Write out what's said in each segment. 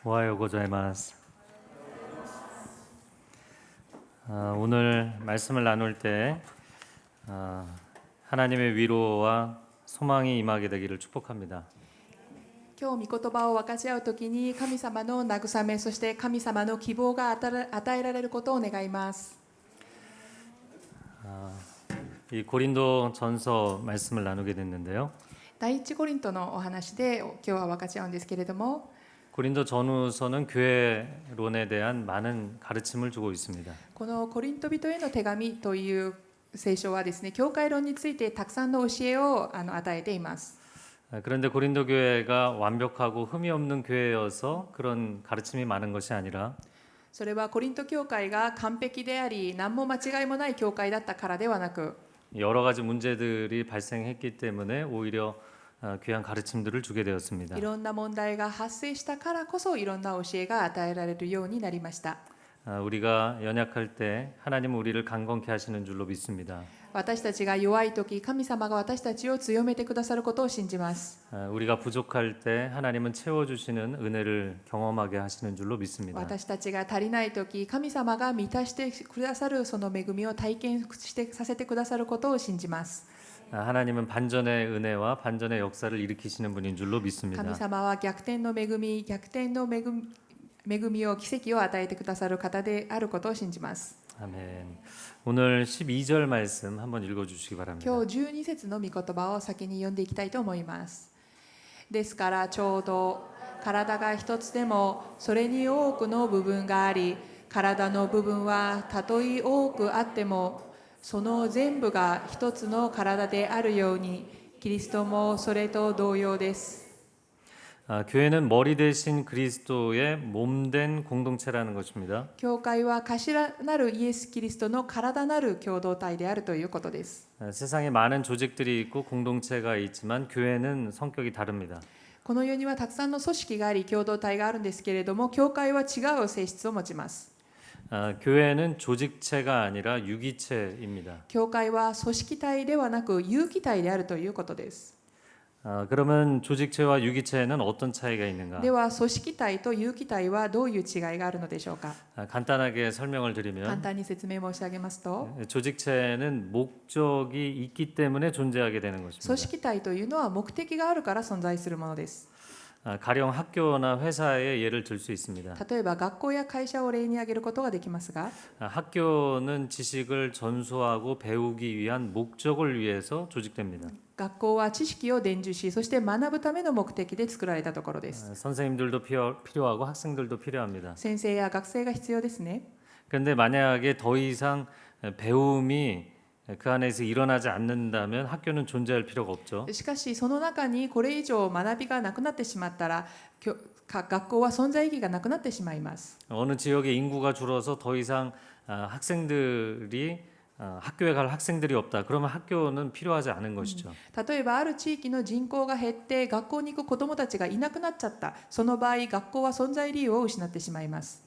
おはようございます。오늘 말씀을 나눌 때 하나님의 위로와 소망이 임하게 되기를 축복합니다. 今日御言葉を分かち合うときに神様の慰め、そして神様の希望が与えられることを願います。 이 고린도 전서 말씀을 나누게 됐는데요. 第一コリントのお話で今日は分かち合うんですけれども、 고린도 전후서는 교회론에 대한 많은 가르침을 주고 있습니다. このコリント人への手紙という聖書はですね、教会論についてたくさんの教えを与えています。 그런데 고린도 교회가 완벽하고 흠이 없는 교회여서 그런 가르침이 많은 것이 아니라 それはコリント教会が完璧であり何も間違いもない教会だったからではなく、 여러 가지 문제들이 발생했기 때문에 오히려 귀한 가르침들을 주게 되었습니다. いろんな問題が発生したからこそいろんな教えが与えられるようになりました。 우리가 연약할 때 하나님은 우리를 강건케 하시는 줄로 믿습니다. 私たちが弱い時、神様が私たちを強めてくださることを信じます。 우리가 부족할 때 하나님은 채워주시는 은혜를 경험하게 하시는 줄로 믿습니다. 私たちが足りない時、神様が満たしてくださるその恵みを体験してさせてくださることを信じます。 하나님은 반전의 은혜와 반전의 역사를 일으키시는 분인 줄로 믿습니다. 神様は逆転の恵み、逆転の恵みを、奇跡を与えてくださる方であることを信じます。 아멘. 오늘 12절 말씀 한번 읽어주시기 바랍니다. 今日12節の御言葉を先に読んでいきたいと思います。ですからちょうど体が一つでもそれに多くの部分があり、体の部分はたとえ多くあってもその全部が一つの体であるように、キリストもそれと同様です。 교회는 머리 대신 그리스도의 몸된 공동체라는 것입니다. 教会は頭なるイエス・キリストの体なる共同体であるということです。 세상에 많은 조직들이 있고 공동체가 있지만 교회는 성격이 다릅니다. この世にはたくさんの組織があり共同体があるんですけれども、教会は違う性質を持ちます。 교회는 조직체가 아니라 유기체입니다. 教会は組織体ではなく有機体であるということです。 그러면 조직체와 유기체에는 어떤 차이가 있는가? では組織体と有機体はどういう違いがあるのでしょうか。 간단하게 설명을 簡 드리면 単に説明申し上げますと、 조직체는 목적이 있기 때문에 존재하게 되는 組 것입니다. 織体というのは目的があるから存在するものです。 가령 학교나 회사의 예를 들 수 있습니다. 例えば学校や会社を例に挙げることができますが、 학교는 지식을 전수하고 배우기 위한 목적을 위해서 조직됩니다. 学校は知識を伝授し、そして学ぶための目的で作られたところです。 선생님들도 필요하고 학생들도 필요합니다. 先生や学生が必要ですね。 그런데 만약에 더 이상 배움이 그 안에서 일어나지 않는다면 학교는 존재할 필요가 없죠. しかしその中にこれ以上学びがなくなってしまったら、学校は存在意義がなくなってしまいます。 어느 지역에 인구가 줄어서 더 이상 학생들이 학교에 갈 학생들이 없다. 그러면 학교는 필요하지 않은 것이죠. 例えばある地域の人口が減って学校に行く子どもたちがいなくなっちゃった。その場合、学校は存在理由を失ってしまいます。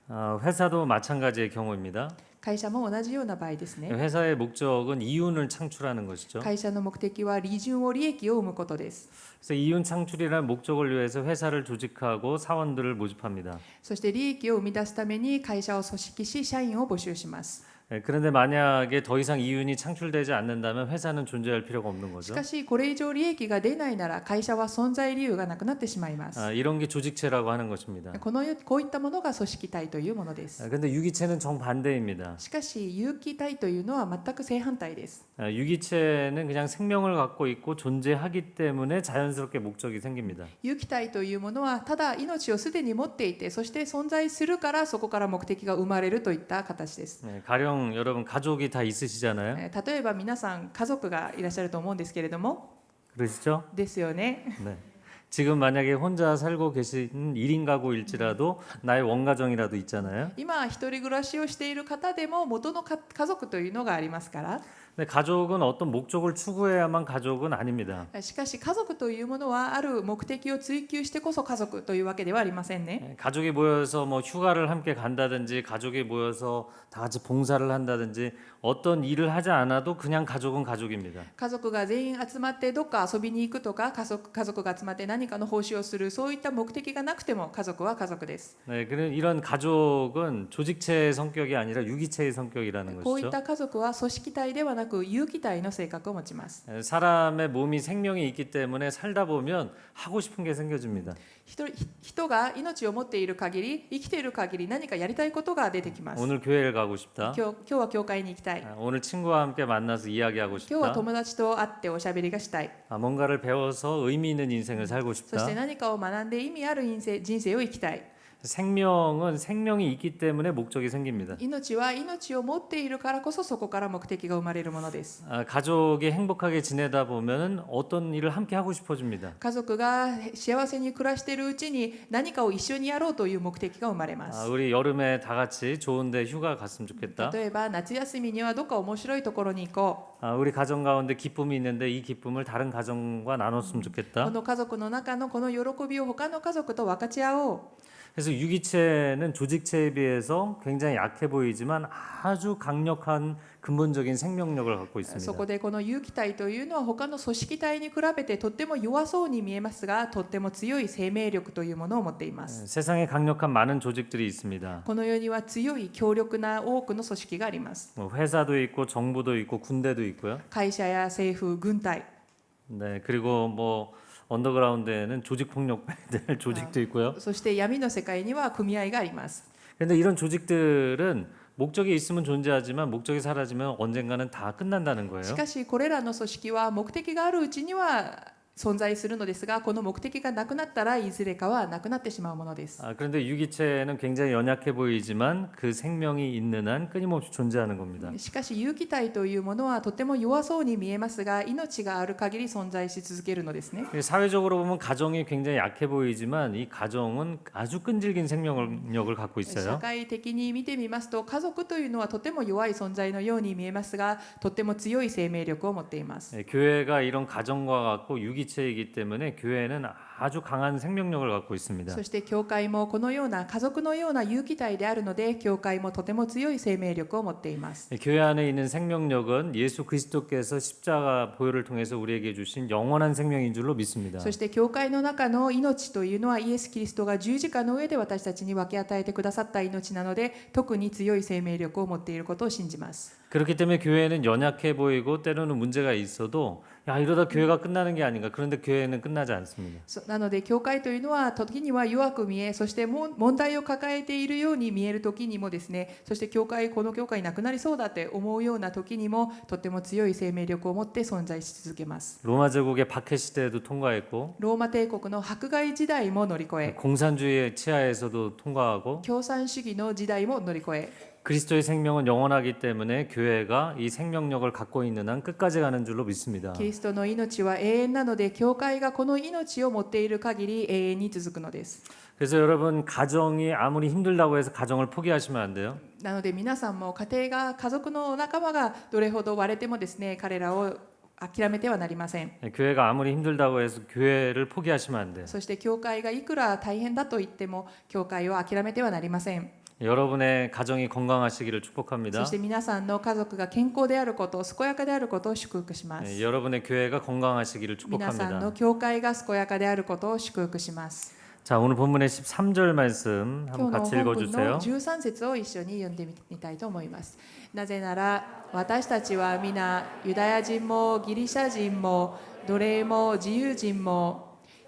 회사도 마찬가지의 경우입니다. 会社も同じような場合ですね。 회사의 목적은 이윤을 창출하는 것이죠. 会社の目的は利潤を利益を生むことです。 그래서 이윤 창출이라는 목적을 위해서 회사를 조직하고 사원들을 모집합니다. そして利益を生み出すために会社を組織し、社員を募集します。 그런데 만약에 더 이상 이윤이 창출되지 않는다면 회사는 존재할 필요가 없는 し 거죠. かしこれ以上利益が出ないなら会社は存在理由がなくなってしまいます。 이런 게 조직체라고 하는 것입니다. こういったものが組織体というものです。 그런데 유기체는 정반대입니다. しかし有機体というのは全く正反対です。 유기체는 그냥 생명을 갖고 있고 존재하기 때문에 자연스럽게 목적이 생깁니다. 有機体というものはただ命をすでに持っていて、そして存在するからそこから目的が生まれるといった形です。 가령 여러분 가족이 다 있으시잖아요. 例えば皆さん家族がいらっしゃると思うんですけれども、 그러시죠? ですよね。 네. 지금 만약에 혼자 살고 계신 1인 가구일지라도 나의 원가정이라도 있잖아요. 今一人暮らしをしている方でも元の家族というのがありますから、 근데 가족은 어떤 목적을 추구해야만 가족은 아닙니다. しかし家族というものはある目的を追求してこそ家族というわけではありませんね。 가족이 모여서 뭐 휴가를 함께 간다든지 가족이 모여서 다 같이 봉사를 한다든지 어떤 일을 하지 않아도 그냥 가족은 가족입니다. 家族が全員集まってどっか遊びに行くとか家族が集まって何かの奉仕をするそういった目的がなくても家族は家族です。 네, 이런 가족은 조직체의 성격이 아니라 유기체의 성격이라는 こういっ 것이죠. た家族は組織体ではなく有機体の性格を持ちます。 사람의 몸이 생명이 있기 때문에 살다 보면 하고 싶은 게 생겨집니다. 人が命を持っている限り生きている限り何かやりたいことが出てきます。 오늘 교회를 가고 싶다. 今日は教会に行きたい。 오늘 친구와 함께 만나서 이야기하고 今日は 싶다. 友達と会っておしゃべりがしたい。 뭔가를 배워서 의미 있는 인생을 살고 そし 싶다. て何かを学んで意味ある人生を生きたい。 생명은 생명이 있기 때문에 목적이 생깁니다. 命は命を持っているからこそそこから目的が生まれるものです。 가족이 행복하게 지내다 보면 어떤 일을 함께 하고 싶어집니다. 家族が幸せに暮らしているうちに何かを一緒にやろうという目的が生まれます。 우리 여름에 다 같이 좋은데 휴가 갔으면 좋겠다. 例えば夏休みにはどっか面白いところに行こ 우리 가정 가운데 기쁨이 있는데 이 기쁨을 다른 가정과 나눴으면 う。 좋겠다. この家族の中のこの喜びを他の家族と分かち合おう。 그래서 유기체는 조직체에 비해서 굉장히 약해 보이지만 아주 강력한 근본적인 생명력을 갖고 そ 있습니다. こでこの有機体というのは他の組織体に比べてとっても弱そうに見えますがとっても強い生命力というものを持っています。 세상에 강력한 많은 조직들이 있습니다. この世には強い強力な多くの組織があります。 회사도 있고 정부도 있고 군대도 있고요. 会社や政府、軍隊、 네, 그리고 뭐 언더그라운드에는 조직 폭력배들 조직도 있고요. そして闇の世界には組合があります。 그런데 이런 조직들은 목적이 있으면 존재하지만 목적이 사라지면 언젠가는 다 끝난다는 し 거예요. かしこれらの組織は目的があるうちには存在するのですがこの目的がなくなったらいずれかはなくなってしまうものです。 그런데 유기체는 굉장히 연약해 보이지만 그 생명이 있는 한 끊임없이 존재하는 겁니다. しかし有機体というものはとても弱そうに見えますが命がある限り存在し続けるのですね。 사회적으로 보면 가정이 굉장히 약해 보이지만 이 가정은 아주 끈질긴 생명력을 갖고 社 있어요. 会的に見てみますと家族というのはとても弱い存在のように見えますがとても強い生命力を持っています。 교회가 이런 가정과 같고 유기체이기 때문에 교회는 아주 강한 생명력을 갖고 있습니다. そして教会もこのような家族のような有機体であるので教会もとても強い生命力を持っています。 교회 안에 있는 생명력은 예수 그리스도께서 십자가 보혈을 통해서 우리에게 주신 영원한 생명인 줄로 믿습니다. そして教会の中の命というのはイエス・キリストが十字架の上で私たちに分け与えてくださった命なので特に強い生命力を持っていることを信じます。 그렇기 때문에 교회는 연약해 보이고 때로는 문제가 있어도 야 이러다 교회가 끝나는 게 아닌가. 그런데 교회는 끝나지 않습니다. なので教会というのは時には弱く見えそして問題を抱えているように見える時にもですねそしてこの教会なくなりそうだって思うような時にもとても強い生命力を持って存在し続けます。 로마 제국의 박해 시대에도 통과했고 ローマ帝国の迫害時代も乗り越え 공산주의의 치하에서도 통과하고 共産主義の時代も乗り越え 그리스도의 생명은 영원하기 때문에 교회가 이 생명력을 갖고 있는 한 끝까지 가는 줄로 믿습니다. キリストの命は永遠なので教会がこの命を持っている限り永遠に続くのです。 그래서 여러분 가정이 아무리 힘들다고 해서 가정을 포기하시면 안 돼요. なので皆さんも家庭が家族の仲間がどれほど割れてもですね彼らを諦めてはなりません。 교회가 아무리 힘들다고 해서 교회를 포기하시면 안 돼요. そして教会がいくら大変だと言っても教会を諦めてはなりません。 여러분의 가정이 건강하시기를 そ 축복합니다. して皆さんの家族が健康であること健やかであることを祝福します。 여러분의 교회가 건강하시기를 皆さん 축복합니다. の教会が健やかであることを祝福します。 자, 오늘 본문의 13절 말씀 今 한번 日の 같이 本文の 읽어주세요. 13節を一緒に読んでみたいと思います。なぜなら私たちは皆ユダヤ人もギリシャ人も奴隷も自由人も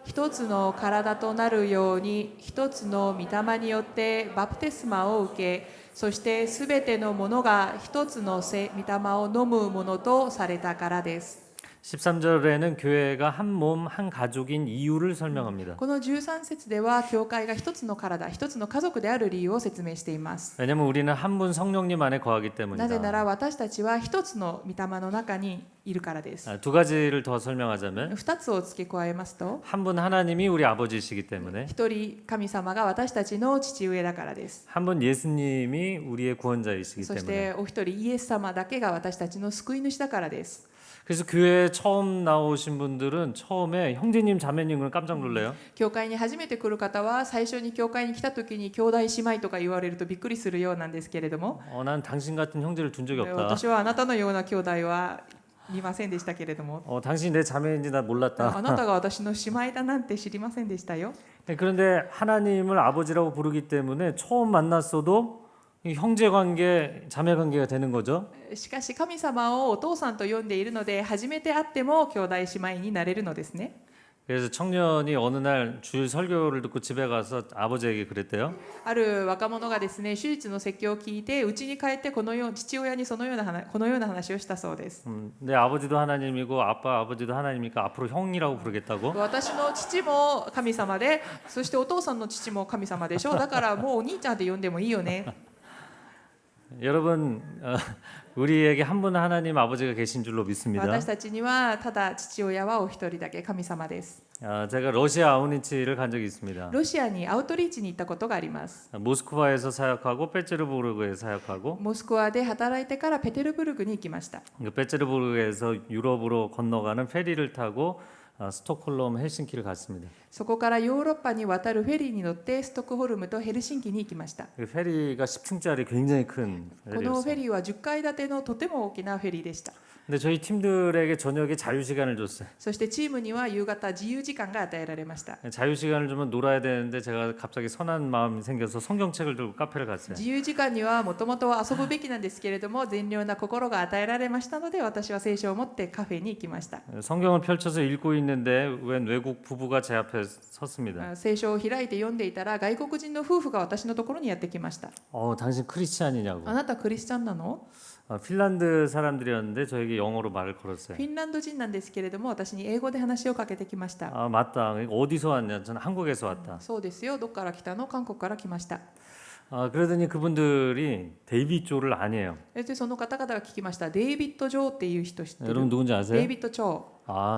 一つの体となるように一つの御霊によってバプテスマを受けそしてすべてのものが一つの御霊を飲むものとされたからです。 13절에는 교회가 한 몸, 한 가족인 이유를 설명합니다. この13節では教会が一つの体、一つの家族である理由を説明しています。 왜냐하면 우리는 한 분 성령님 안에 거하기 なぜなら 때문이다. 私たちは一つの御霊の中にいるからです。 두 가지를 더 설명하자면 2つを付け加えますと、 한 분 하나님이 우리 아버지이시기 때문에 一人神様が私たちの父上だからです。 한 분 예수님이 우리의 구원자이시기 そし 때문에 てお一人イエス様だけが私たちの救い主だからです。 그래서 교회에 처음 나오신 분들은 처음에 형제님 자매님은 깜짝 놀래요. 教会に初めて来る方は最初に教会に来た時に兄弟姉妹とか言われるとびっくりするようなんですけれども、 난 당신 같은 형제를 둔 적이 없다. 私はあなたのような兄弟は見ませんでしたけれども、 당신이 내 자매인지 나 몰랐다. あなたが私の姉妹だなんて知りませんでしたよ。 그런데 하나님을 아버지라고 부르기 때문에 처음 만났어도 이 형제 관계, 자매 관계가 되는 거죠. しかし神様をお父さんと呼んでいるので、初めて会っても兄弟姉妹になれるのですね。 그래서 청년이 어느 날 주일 설교를 듣고 집에 가서 아버지에게 그랬대요. ある若者がですね、手術の説教を聞いて家に帰ってこのよう父親にこのような話をしたそうです。 내 아버지도 하나님이고 아빠 아버지도 하나님이니까 앞으로 형이라고 부르겠다고. 私の父も神様で、そしてお父さんの父も神様でしょ。だからもうお兄ちゃんって呼んでもいいよね。 여러분 우리에게 한 분 하나님 아버지가 계신 줄로 믿습니다. 私たちにはただ父親はお一人だけ神様です。 제가 러시아 아우니치를 간 적이 있습니다. ロシアにアウトリーチに行ったことがあります。 모스크바에서 사역하고 페테르부르크에 사역하고 モスクワで働いてからペテルブルクに行きました。 페테르부르크에서 유럽으로 건너가는 페리를 타고 스톡홀름 헬싱키를 갔습니다. そこからヨーロッパに渡るフェリーに乗ってストックホルムとヘルシンキに行きました。 그 페리가 10층짜리 굉장히 큰 このフェ 페리였어요. リーは10階建てのとても大きなフェリーでした。 근데 저희 팀들에게 저녁에 자유 시간을 줬어요. そしてチームには夕方自由時間が与えられました。 자유 시간을 주면 놀아야 되는데 제가 갑자기 선한 마음이 생겨서 성경책을 들고 카페를 갔어요. 自由時間にはもともと遊ぶべきなんですけれども、善良な心が与えられましたので、私は聖書を持ってカフェに行きました。 성경을 펼쳐서 읽고 있는데 웬 외국 부부가 제 앞에 섰습니다. 聖書を開いて読んでいたら、外国人の夫婦が私のところにやってきました。 당신 크리스찬이냐고. あなたクリスチャンなの？ 핀란드 사람들이었는데 저에게 영어로 말을 フ 걸었어요. ィンランド人なんですけれども、私に英語で話をかけてきました。 맞다. 어디서 왔냐? 저는 한국에서 왔다. そうですよ、どっから来たの？韓国から来ました。 그러더니 그분들이 데이비 조를 아니에요. でその方々が聞きました。デイビッド・ジョーっていう人知ってる？ 여러분 누군지 デイ 아세요? ビッド・チョ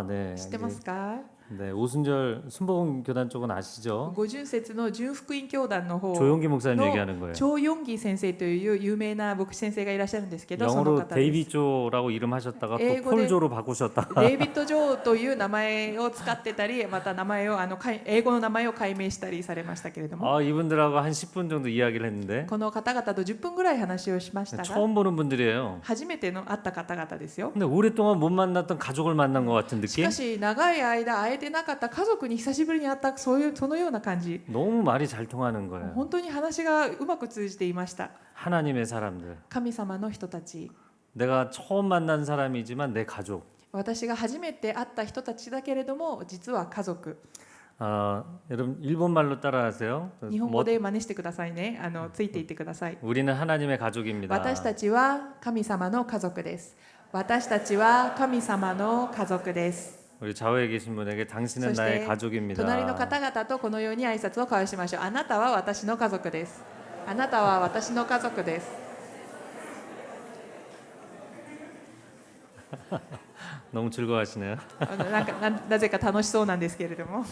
네. ー知ってますか？ 네, 오순절 순복음 교단 쪽은 아시죠? 五巡節の純福音教団の方 조용기 목사님 の 얘기하는 거예요. チョー・ヨンギ先生という有名な牧師先生がいらっしゃるんですけど、その 영어로 方で 데이비 す。 조라고 이름하셨다가 또英語で 폴조로 바꾸셨다. デイビッド・ジョーという名前を使ってたり、また名前を英語の名前を改名したりされましたけれども、 이분들하고 한 10분 정도 이야기를 했는데 この方々と10分ぐらい話をしましたが、 처음 보는 분들이에요. 初めての会った方々ですよ。 근데 오랫동안 못 만났던 가족을 만난 것 같은 し 느낌? かし長い間会えてなかった家族に久しぶりに会ったそのような感じ。 너무 말이 잘 통하는 거예요. 本当に話がうまく通じていました。 하나님의 사람들. 神様の人たち、 내가 처음 만난 사람이지만 내 가족. 私が初めて会った人たちだけれども、実は家族。 여러분 일본 말로 따라하세요. 日本語で真似してくださいね。ついていってください。 우리는 하나님의 가족입니다. 私たちは神様の家族です。私たちは神様の家族です。 우리 좌우에 계신 분에게 そ 당신은 し 나의 て 가족입니다. 隣の方々とこのように挨拶を交わしましょう。あなたは私の家族です。あなたは私の家族です。 너무 즐거워하시네요. なんかなぜか楽しそうなんですけれども。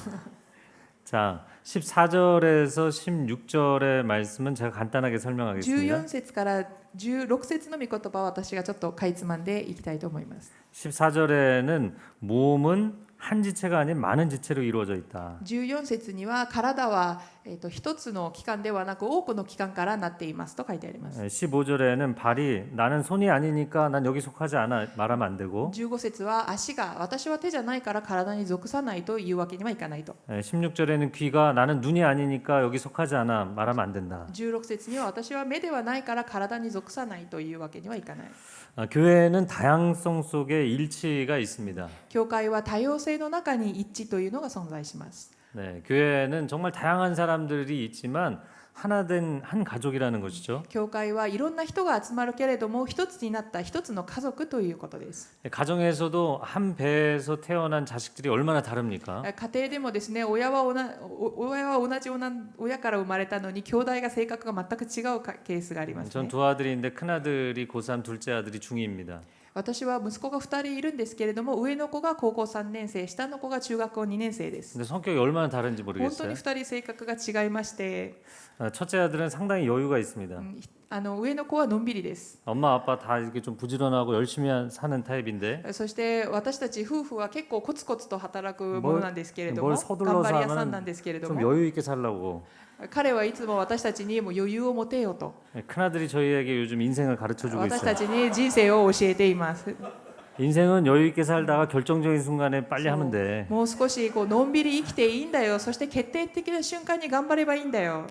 자, 14절에서 16절의 말씀은 제가 간단하게 설명하겠습니다. 14節から16節の御言葉を私がちょっとかいつまんでいきたいと思います。 14절에는 몸은 한 지체가 아닌 많은 지체로 이루어져 있다. 14節には体は一つの器官ではなく多くの器官からなっていますと書いてあります。 15절에는 발이 나는 손이 아니니까 난 여기 속하지 않아 말하면 안 되고 15節は足が私は手じゃないから体に属さないというわけにはいかないと。 16절에는 귀가 나는 눈이 아니니까 여기 속하지 않아 말하면 안 된다. 16節には私は目ではないから体に属さないというわけにはいかない。 교회는 다양성 속에 일치가 있습니다. 教会は多様性の中に一致というのが存在します。 네, 교회는 정말 다양한 사람들이 있지만 하나된 한 가족이라는 것이죠. 教会はいろんな人が集まるけれども一つになった一つの家族ということです。 가정에서도 한 배에서 태어난 자식들이 얼마나 다릅니까? 家庭でもですね、親は同じ親から生まれたのに兄弟が性格が全く違うケースがありますね。 전 두 아들인데 큰 아들이 고3, 둘째 아들이 중2입니다. 私は息子が2人いるんですけれども、上の子が高校3年生、下の子が中学校2年生です。 근데 성격이 얼마나 다른지 本当 모르겠어요. に2人性格が違いまして、 첫째 아들은 상당히 여유가 있습니다. 上の子はのんびりです。 엄마 아빠 다 이렇게 좀 부지런하고 열심히 사는 타입인데 そして私たち夫婦は結構コツコツと働くものなんですけれども、 뭘 頑 서둘러서 張り屋さんなんですけれど 좀 も、 여유 있게 살라고. 彼はいつも私たちにも余裕を持てよと 큰 아들이 저희에게 요즘 인생을 가르쳐 주고 私た 있어요. ちに人生を教えています。 인생은 여유 있게 살다가 결정적인 순간에 빨리 하면 돼. もう少しのんびり生きていいんだよ。そして決定的な瞬間に頑張ればいいんだよ。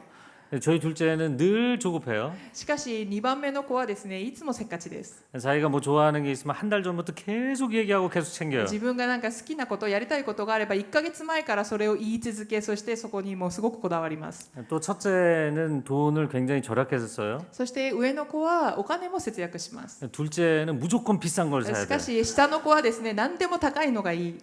저희 둘째는 늘 조급해요. しかし2番目の子はですね、いつもせっかちです。 자기가 뭐 좋아하는 게 있으면 한 달 전부터 계속 얘기하고 계속 챙겨요. 自分がなんか好きなこと、やりたいことがあれば1ヶ月前からそれを言い続け、そしてそこにもうすごくこだわります。 또 첫째는 돈을 굉장히 절약해서 써요. そして上の子はお金も節約します。 둘째는 무조건 비싼 걸 し 사야 か 돼. し下の子はですね、何でも高いのがいい。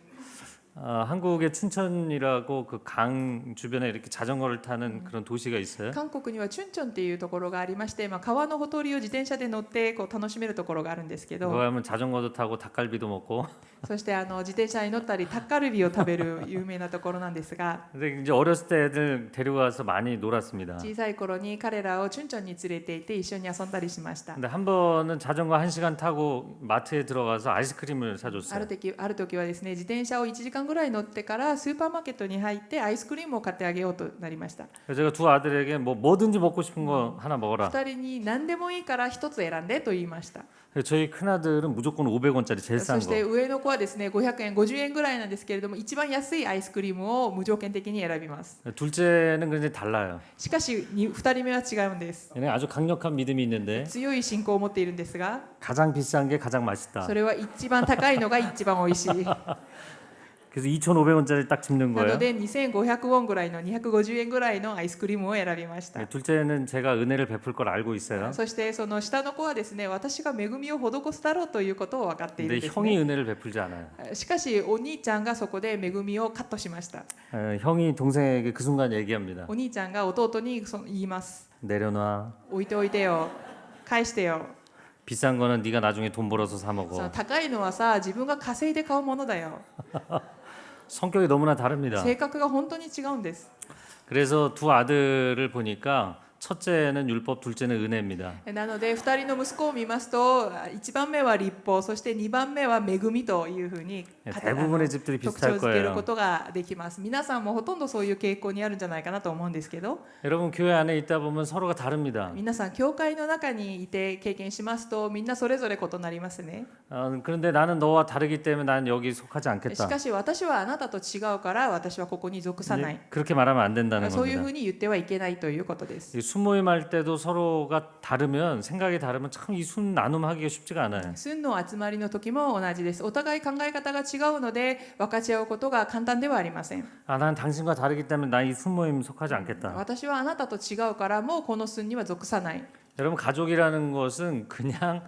한국의 춘천이라고 그 강 주변에 이렇게 자전거를 타는 그런 도시가 있어요. 韓国にはチュンチョンっていうところがありまして、川のほとりを自転車で乗って楽しめるところがあるんですけ 거기 ど、 가면 자전거도 타고 닭갈비도 먹고. そして自転車に乗ったりタッカルビを食べる有名なところなんですが、 근데 이제 어렸을 때 애들 데려가서 많이 놀았습니다. 小さい頃に彼らをチュンチョンに連れて行って一緒に遊んだりしました。 근데 한 번은 자전거 1시간 타고 마트에 들어가서 아이스크림을 あ 사줬어요. る時はですね、自転車を1時間ぐらい乗ってからスーパーマーケットに入ってアイスクリームを買ってあげようとなりました。 그래서 제가 두 아들에게 뭐든지 먹고 싶은 거 하나 먹어라. 2人に何でもいいから1つ選んでと言いました。 그래서 저희 큰 아들은 무조건 500원짜리 제일 そ 싼 して 거. 上の子はですね、500円、50円ぐらいなんですけれども、一番安いアイスクリームを無条件的に選びます。 둘째는 그런데 달라요. しかし2人目は違うんです。 얘는 아주 강력한 믿음이 있는데 強い信仰を持っているんですが、 가장 비싼 게 가장 맛있다. それは一番高いのが一番美味しい。 그래서 2,500원짜리 딱 집는 な 거예요. ので2500ウォンぐらいの250円ぐらいのアイスクリームを選びました。 둘째는 제가 은혜를 베풀 걸 알고 있어요. そしてその下の子はですね、私が恵みを施すだろうということを分かっているん 근데 です 형이 ね。 은혜를 베풀지 않아요. しかしお兄ちゃんがそこで恵みをカットしました。 형이 동생에게 그 순간 얘기합니다. お兄ちゃんが弟に言います。 내려놔. 置いておいてよ。返してよ。 비싼 거는 네가 나중에 돈 벌어서 사 その 먹어. 高いのはさ、自分が稼いで買うものだよ。 성격이 너무나 다릅니다. 性格が本当に違うんです。 그래서 두 아들을 보니까 첫째는 율법, 둘째는 은혜입니다. なので2人の息子を見ますと、1番目は立法、そして2番目は恵みというふうに 대부분의 집들이 特 비슷할 徴づけるこ 거예요. とができます。皆さんもほとんどそういう傾向にあるんじゃないかなと思うんですけど、 여러분 교회 안에 있다 보면 서로가 다릅니다. 皆さん教会の中にいて経験しますと、みんなそれぞれ異なりますね。 그런데 나는 너와 다르기 때문에 난 여기 속하지 し 않겠다. かし私はあなたと違うから私はここに属さない。 그렇게 말하면 안 된다는 そういうふ 겁니다. うに言ってはいけないということです。 이 순모임 할 때도 서로가 다르면 생각이 다르면 참 이 순 나눔하기가 쉽지가 않아요. 寸の集まりの時も同じです。お互い考え方が違うので分かち合うことが簡単ではありません。 난 당신과 다르기 때문에 나 이 순모임 속하지 않겠다. 私はあなたと違うからもうこの寸には属さない。 여러분 가족이라는 것은 그냥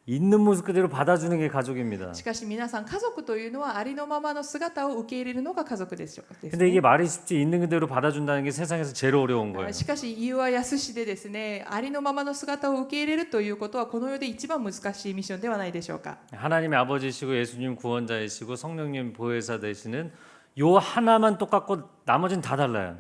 있는 모습 그대로 받아주는 게 가족입니다. しかし皆さん、家族というのはありのままの姿を受け入れるのが家族ですよ。 근데 이게 말이 쉽지 있는 그대로 받아준다는 게 세상에서 제일 어려운 거예요. しかし言うは易しでですね、ありのままの姿を受け入れるということはこの世で一番難しいミッションではないでしょうか。 하나님의 아버지시고 예수님 구원자이시고 성령님 보혜사 되시는 요 하나만 똑같고 나머지는 다 달라요.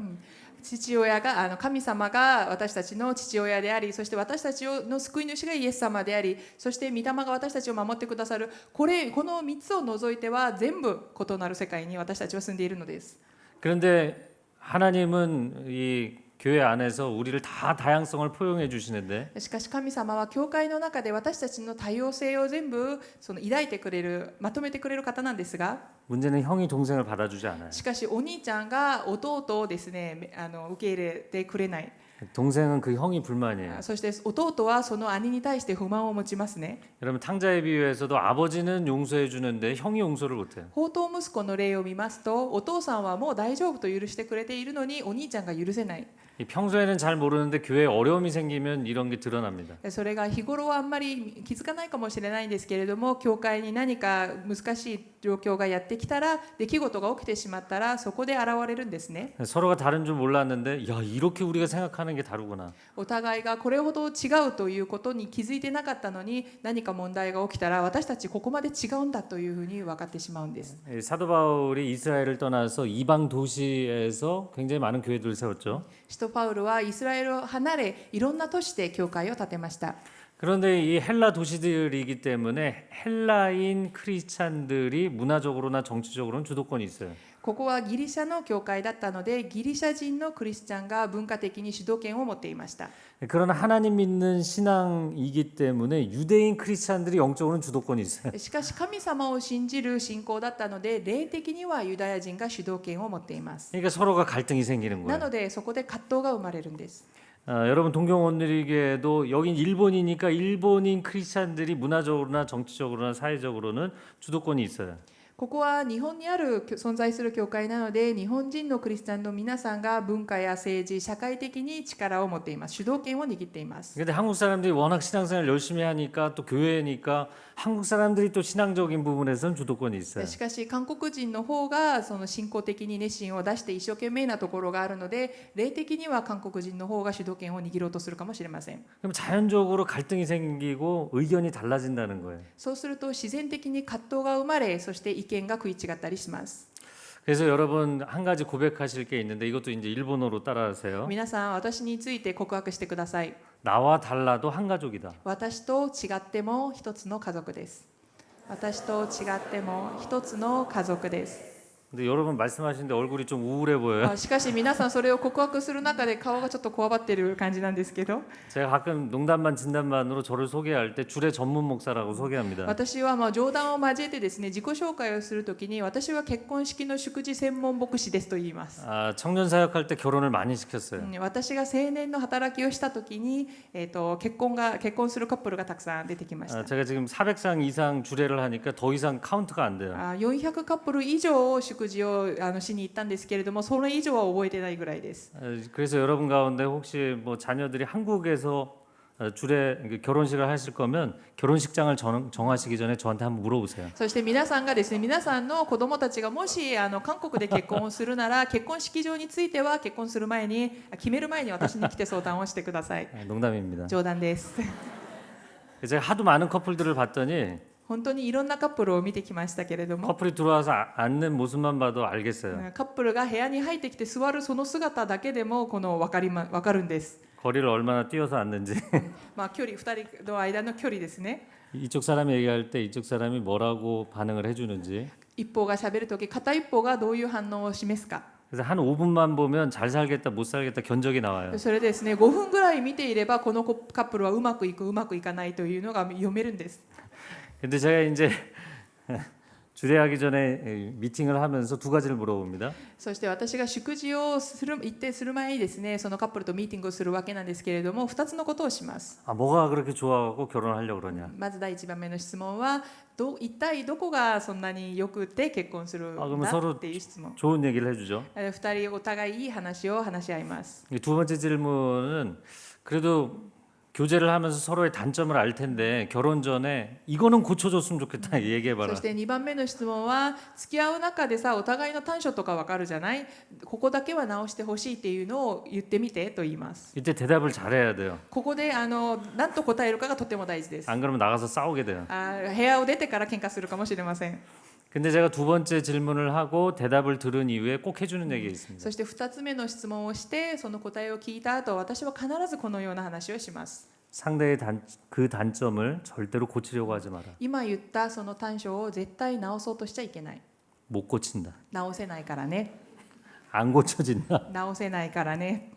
父親が神様が私たちの父親であり、そして私たちの救い主がイエス様であり、そして御霊が私たちを守ってくださる、この3つを除いては全部異なる世界に私たちは住んでいるのです。 그런데 하나님은 이 교회 안에서 우리를 다 다양성을 포용해 주시는데 しかし神様は教会の中で私たちの多様性を全部抱いてくれる、まとめてくれる方なんですが、 문제는 형이 동생을 받아주지 않아요. しかしお兄ちゃんが弟をですね、受け入れてくれない。 동생은 그 형이 불만이에요. そして弟はその兄に対して不満を持ちますね。 여러분 탕자의 비유에서도 아버지는 용서해 주는데 형이 용서를 못해요. 放蕩息子の例を見ますと、お父さんはもう大丈夫と許してくれているのにお兄ちゃんが許せない。 평소에는 잘 모르는데 교회에 어려움이 생기면 이런 게 드러납니다. それが日頃はあんまり気づかないかもしれないんですけれども、教会に何か難しい状況がやってきたら、出来事が起きてしまったらそこで現れるんですね。 서로가 다른 줄 몰랐는데 야 이렇게 우리가 생각하는 게 다르구나. お互いがこれほど違うということに気づいてなかったのに、何か問題が起きたら私たちここまで違うんだというふうに分かってしまうんです。 사도 바울이 이스라엘을 떠나서 이방 도시에서 굉장히 많은 교회들을 세웠죠. 使徒パウルはイスラエルを離れ、いろんな都市で教会を建てました。 그런데 이 헬라 도시들이기 때문에 헬라인 크리스찬들이 문화적으로나 정치적으로는 주도권이 있어요. ここはギリシャの教会だったので、ギリシャ人のクリスチャンが文化的に主導権を持っていました。 그러나 하나님 믿는 신앙이기 때문에 유대인 크리스찬들이 영적으로는 주도권이 있어요. しかし神様を信じる信仰だったので、霊的にはユダヤ人が主導権を持っています。 그러니까 서로가 갈등이 생기는 な 거예요. のでそこで葛藤が生まれるんです。 여러분 동경원리교회도 여긴 일본이니까 일본인 크리스찬들이 문화적으로나 정치적으로나 사회적으로는 주도권이 있어요. ここは日本にある存在する教会なので、日本人のクリスチャンの皆さんが文化や政治、社会的に力を持っています。主導権を握っています。 근데 한국 사람들이 워낙 신앙생활 열심히 하니까 또 교회니까 한국 사람들이 또 신앙적인 부분에서는 주도권이 있어요. しかし韓国人の方がその信仰的に熱心を出して一生懸命なところがあるので、霊的には韓国人の方が主導権を握ろうとするかもしれません。 그럼 자연적으로 갈등이 생기고 의견이 달라진다는 거예요. そうすると自然的に葛藤が生まれ、そして意見が食い違ったりします。 그래서 여러분 한 가지 고백하실 게 있는데 이것도 이제 일본어로 따라하세요. 皆さん、私について告白してください。 나와 달라도 한 가족이다. 私と違っても一つの家族です。私と違っても一つの家族です。 근데 여러분 말씀하시는데 얼굴이 좀 우울해 보여요. しかし皆さんそれを告白する中で顔がちょっとこわばってる感じなんですけど、 제가 가끔 농담반 진담반으로 저를 소개할 때 주례 전문 목사라고 소개합니다. 私は冗談を交えてですね、自己紹介をするときに、私は結婚式の祝辞専門牧師ですと言います。 청년 사역할 때 결혼을 많이 시켰어요. 私が青年の働きをしたときに、結婚するカップルがたくさん出てきました。 제가 지금 400상 이상 주례를 하니까 더 이상 카운트가 안 돼요. 400カップル以上祝辞をしに行ったんですけれども、それ以上は覚えてないぐらいです。 그래서 여러분 가운데 혹시 뭐 자녀들이 한국에서 주례 결혼식을 하실 거면 결혼식장을 정하시기 전에 저한테 한번 물어보세요. そして皆さんがですね、皆さんの子供たちがもし韓国で結婚をするなら、結婚式場については結婚する前に、決める前に私に来て相談をしてください。 농담입니다. 冗談です。 제가 하도 많은 커플들을 봤더니 本当にいろんなカップルを見てきましたけれども、 커플이 들어와서 앉는 모습만 봐도 알겠어요. カップルが部屋に入ってきて座るその姿だけでも分かるんです。 거리를 얼마나 뛰어서 앉는지 距離、2人の間の距離ですね。 이쪽 사람이 얘기할 때 이쪽 사람이 뭐라고 반응을 해주는지 一方がしゃべるとき、片一方がどういう反応を示すか。 그래서 한 5분만 보면 잘 살겠다 못 살겠다 견적이 나와요. それでですね、5分ぐらい見ていればこのカップルはうまくいくうまくいかないというのが読めるんです。 근데 제가 이제 주례하기 전에 미팅을 하면서 두 가지를 물어봅니다. そして私が祝辞をする前にですね、そのカップルとミーティングをするわけなんですけれども、2つのことをします。 뭐가 그렇게 좋아하고 결혼하려고 그러냐. まず第1番目の質問は、一体どこがそんなによくて結婚するんだっていう質問。 좋은 얘기를 해주죠. 2人お互いいい話を話し合います。 두 번째 질문은 그래도 교제를 하면서 서로의 단점을 알 텐데 결혼 전에 이거는 고쳐줬으면 좋겠다 얘기해봐라. そして2番目の質問は、付き合う中でさ、お互いの短所とか分かるじゃない、ここだけは直してほしいっていうのを言ってみてと言います。 이때 대답을 잘해야 돼요. ここで何と答えるかがとても大事です。 안 그러면 나가서 싸우게 돼요. 部屋を出てから喧嘩するかもしれません。 근데 제가 두 번째 질문을 하고 대답을 들은 이후에 꼭 해주는 얘기가 있습니다. そして2つ目の質問をして、その答えを聞いた後、私は必ずこのような話をします。 상대의 그 단점을 절대로 고치려고 하지 마라. 今言ったその短所を絶対直そうとしちゃいけない。 못 고친다. 直せないからね。 안 고쳐진다. 直せないからね。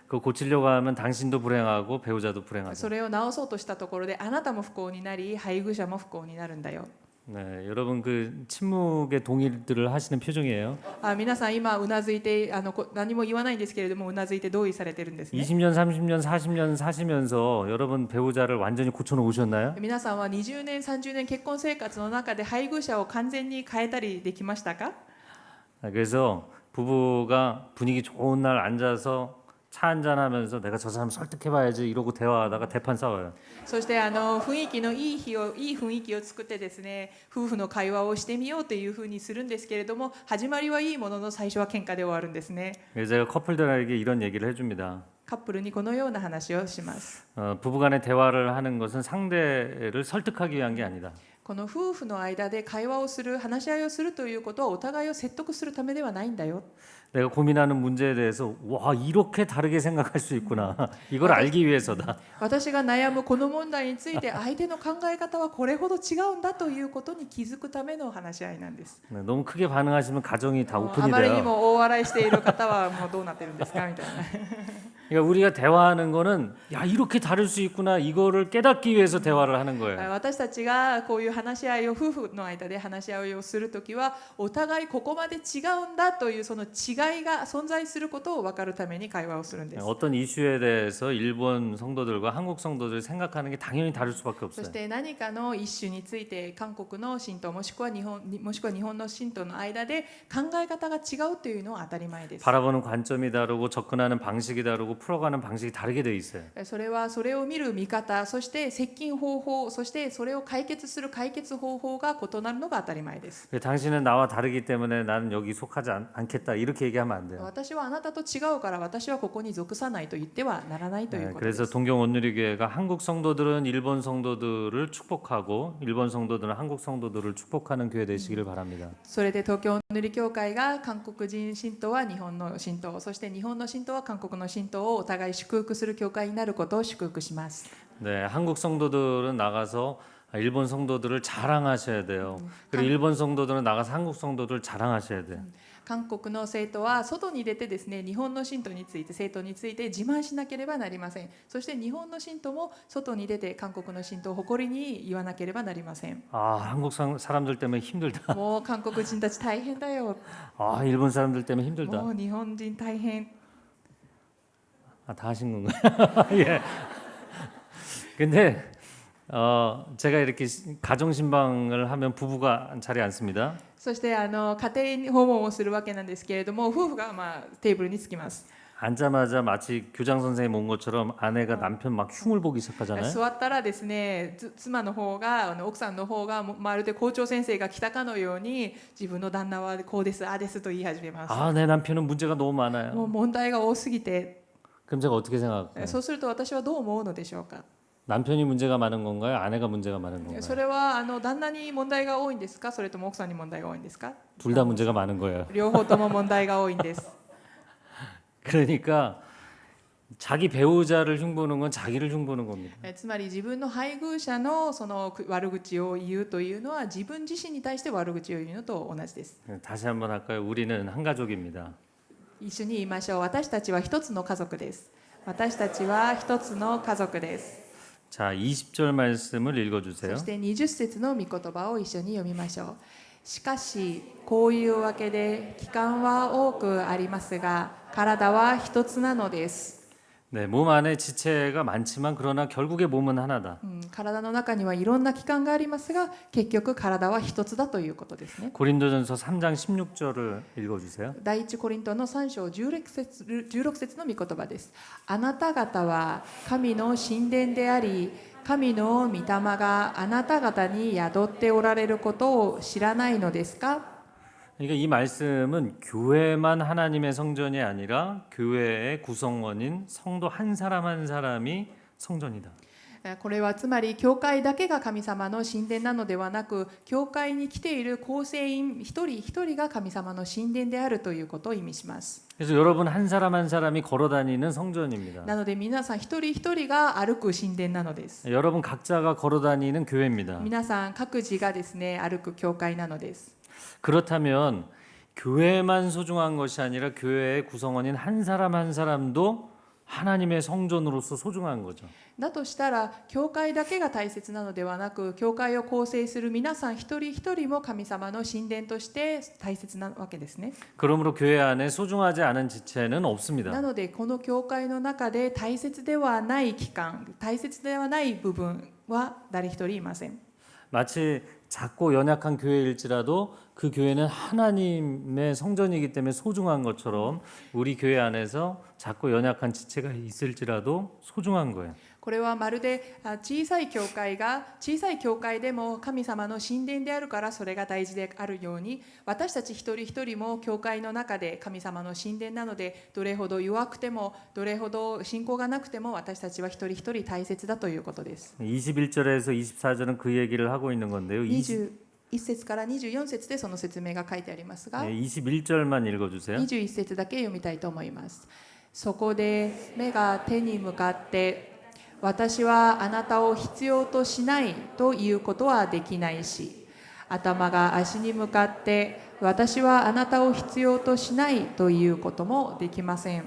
그거 고치려고 하면 당신도 불행하고 배우자도 불행하다. それを直そうとしたところで、あなたも不幸になり、配偶者も不幸になるんだよ。 네, 여러분 그 침묵의 동의들을 하시는 표정이에요. 皆さん今うなずいて何も言わないんですけれどもうなずいて同意されてるんですね。 20년, 30년, 40년 사시면서 여러분 배우자를 완전히 고쳐 놓으셨나요? 皆さんは20年30年結婚生活の中で配偶者を完全に変えたりできましたか？ 그래서 부부가 분위기 좋은 날 앉아서 차 한잔 하면서 내가 저 사람 설득해봐야지 이러고 대화하다가 대판 싸워요. そして雰囲気のいい雰囲気を作ってですね夫婦の会話をしてみようというふうにするんですけれども始まりはいいものの最初は喧嘩で終わるんですね。 그래서 제가 커플들에게 이런 얘기를 해줍니다. カップルにこのような話をします。 부부간의 대화를 하는 것은 상대를 설득하기 위한 게 아니다. この夫婦の間で会話をする話し合いをするということはお互いを説得するためではないんだよ。 내가 고민하는 문제에 대해서 와 이렇게 다르게 생각할 수 있구나. 이걸 알기 위해서다. 私が悩むこの問題について相手の考え方はこれほど違うんだということに気づくための話し合いなんです。 네, 너무 크게 반응하시면 가정이 다 あ 오픈이 まりに 돼요. も大笑いしている方はもうどうなってるんですかみたいな。 그러니까 우리가 대화하는 거는 야 이렇게 다를 수 있구나 이거를 깨닫기 위해서 대화를 하는 거예요. 私たちがこういう話し合いを夫婦の間で話し合いをするときはお互いここまで違うんだというその違いが存在することを分かるために会話をするんです。 어떤 이슈에 대해서 일본 성도들과 한국 성도들이 생각하는 게 당연히 다를 수밖에 そ 없어요. して何かの一種について韓国の信徒もしくは日本の信徒の間で考え方が違うというのは当たり前です。 바라보는 관점이 다르고 접근하는 방식이 다르고 풀어가는 방식이 다르게 돼 있어요. それはそれを見る見方、そして接近方法、そしてそれを解決する解決方法が異なるのが当たり前です。 당신은 나와 다르기 때문에 나는 여기 속하지 않겠다 이렇게 얘기하면 안 돼요. 私はあなたと違うから私はここに属さないと言ってはならないということで 그래서 す。 동경원누리교회가 한국 성도들은 일본 성도들을 축복하고 일본 성도들은 한국 성도들을 축복하는 교회 되시기를 바랍니다. それで東京塗り教会が韓国人信徒は日本の信徒、そして日本の信徒は韓国の信徒をお互い祝福する教会になることを祝福します。 네, 한국 성도들은 나가서 일본 성도들을 자랑하셔야 돼요. 그리고 일본 성도들은 나가서 한국 성도들을 자랑하셔야 돼요. 韓国の生徒は外に出てですね日本の信徒について生徒について自慢しなければなりません。そして日本の信徒も外に出て韓国の信徒を誇りに言わなければなりません。 아, 한국 사람들 때문에 힘들다. もう韓国人たち大変だよ。 아, 일본 사람들 때문에 힘들다. もう日本人大変。 아, 다 하신 건가요? 예. 근데 제가 이렇게 가정 신방을 하면 부부가 자리에 앉습니다. そして家庭訪問をするわけなんですけれども夫婦がテーブルにつきます。 앉자마자 마치 교장 선생님 온 것처럼 아내가 남편 막 흉을 보기 시작하잖아요. 座ったらですね妻の方が奥さんの方がまるで校長先生が来たかのように自分の旦那はこうですああですと言い始めます。 아, 내 남편은 문제가 너무 많아요. もう問題が多すぎて 그럼 제가 어떻게 생각할까요? そうすると私はどう思うのでしょうか。 남편이 문제가 많은 건가요? 아내가 문제가 많은 そ 건가요? れは旦那に問題が多いんですかそれとも奥さんに問題が多いんですか。 둘 다 문제가 많은 거예요. 両方とも問題が多いんです。 그러니까 자기 배우자를 흉보는 건 자기를 흉보는 겁니다. つまり自分の配偶者のその悪口を言うというのは自分自身に対して悪口を言うのと同じです。 다시 한번 할까요? 우리는 한 가족입니다. 一緒に言いましょう。私たちは一つの家族です。私たちは一つの家族です。 자, 20절 말씀을 そ 읽어주세요. して20節の御言葉を一緒に読みましょう。しかしこういうわけで期間は多くありますが体は一つなのです。 네, 몸 안에 지체가 많지만 그러나 결국에 몸은 하나다. 体の中にはいろんな器官がありますが結局体は一つだということですね。 고린도전서 3장 16절을 읽어주세요. 第一コリントの3章16節の御言葉です。あなた方は神の神殿であり神の御霊があなた方に宿っておられることを知らないのですか。 그러니까 이 말씀은 교회만 하나님의 성전이 아니라 교회의 구성원인 성도 한 사람 한 사람이 성전이다. これはつまり教会だけが神様の神殿なのではなく教会に来ている構成員一人一人が神様の神殿であるということを意味します。 그래서 여러분 한 사람 한 사람이 걸어다니는 성전입니다. なので皆さん一人一人が歩く神殿なのです。 여러분 각자가 걸어다니는 교회입니다. 皆さん各自がですね歩く教会なのです。 그렇다면 교회만 소중한 것이 아니라 교회의 구성원인 한 사람 한 사람도 하나님의 성전으로서 소중한 거죠. だとしたら教会だけが大切なのではなく、教会を構成する皆さん一人一人も神様の神殿として大切なわけですね。 그러므로 교회 안에 소중하지 않은 지체는 없습니다. なのでこの教会の中で大切ではない期間、大切ではない部分は誰一人いません。 마치 작고 연약한 교회일지라도 그 교회는 하나님의 성전이기 때문에 소중한 것처럼 우리 교회 안에서 작고 연약한 지체가 있을지라도 소중한 거예요. これはまるで小さい教会が小さい教会でも神様の神殿であるからそれが大事であるように、私たち一人一人も教会の中で神様の神殿なので、どれほど弱くてもどれほど信仰がなくても私たちは一人一人大切だということです。 21절에서 24절은 그 얘기를 하고 있는 건데요. 21節から24節でその説明が書いてありますが、 21절만 읽어주세요. 21節だけ読みたいと思います。そこで目が手に向かって私はあなたを必要としないということはできないし、頭が足に向かって私はあなたを必要としないということもできません。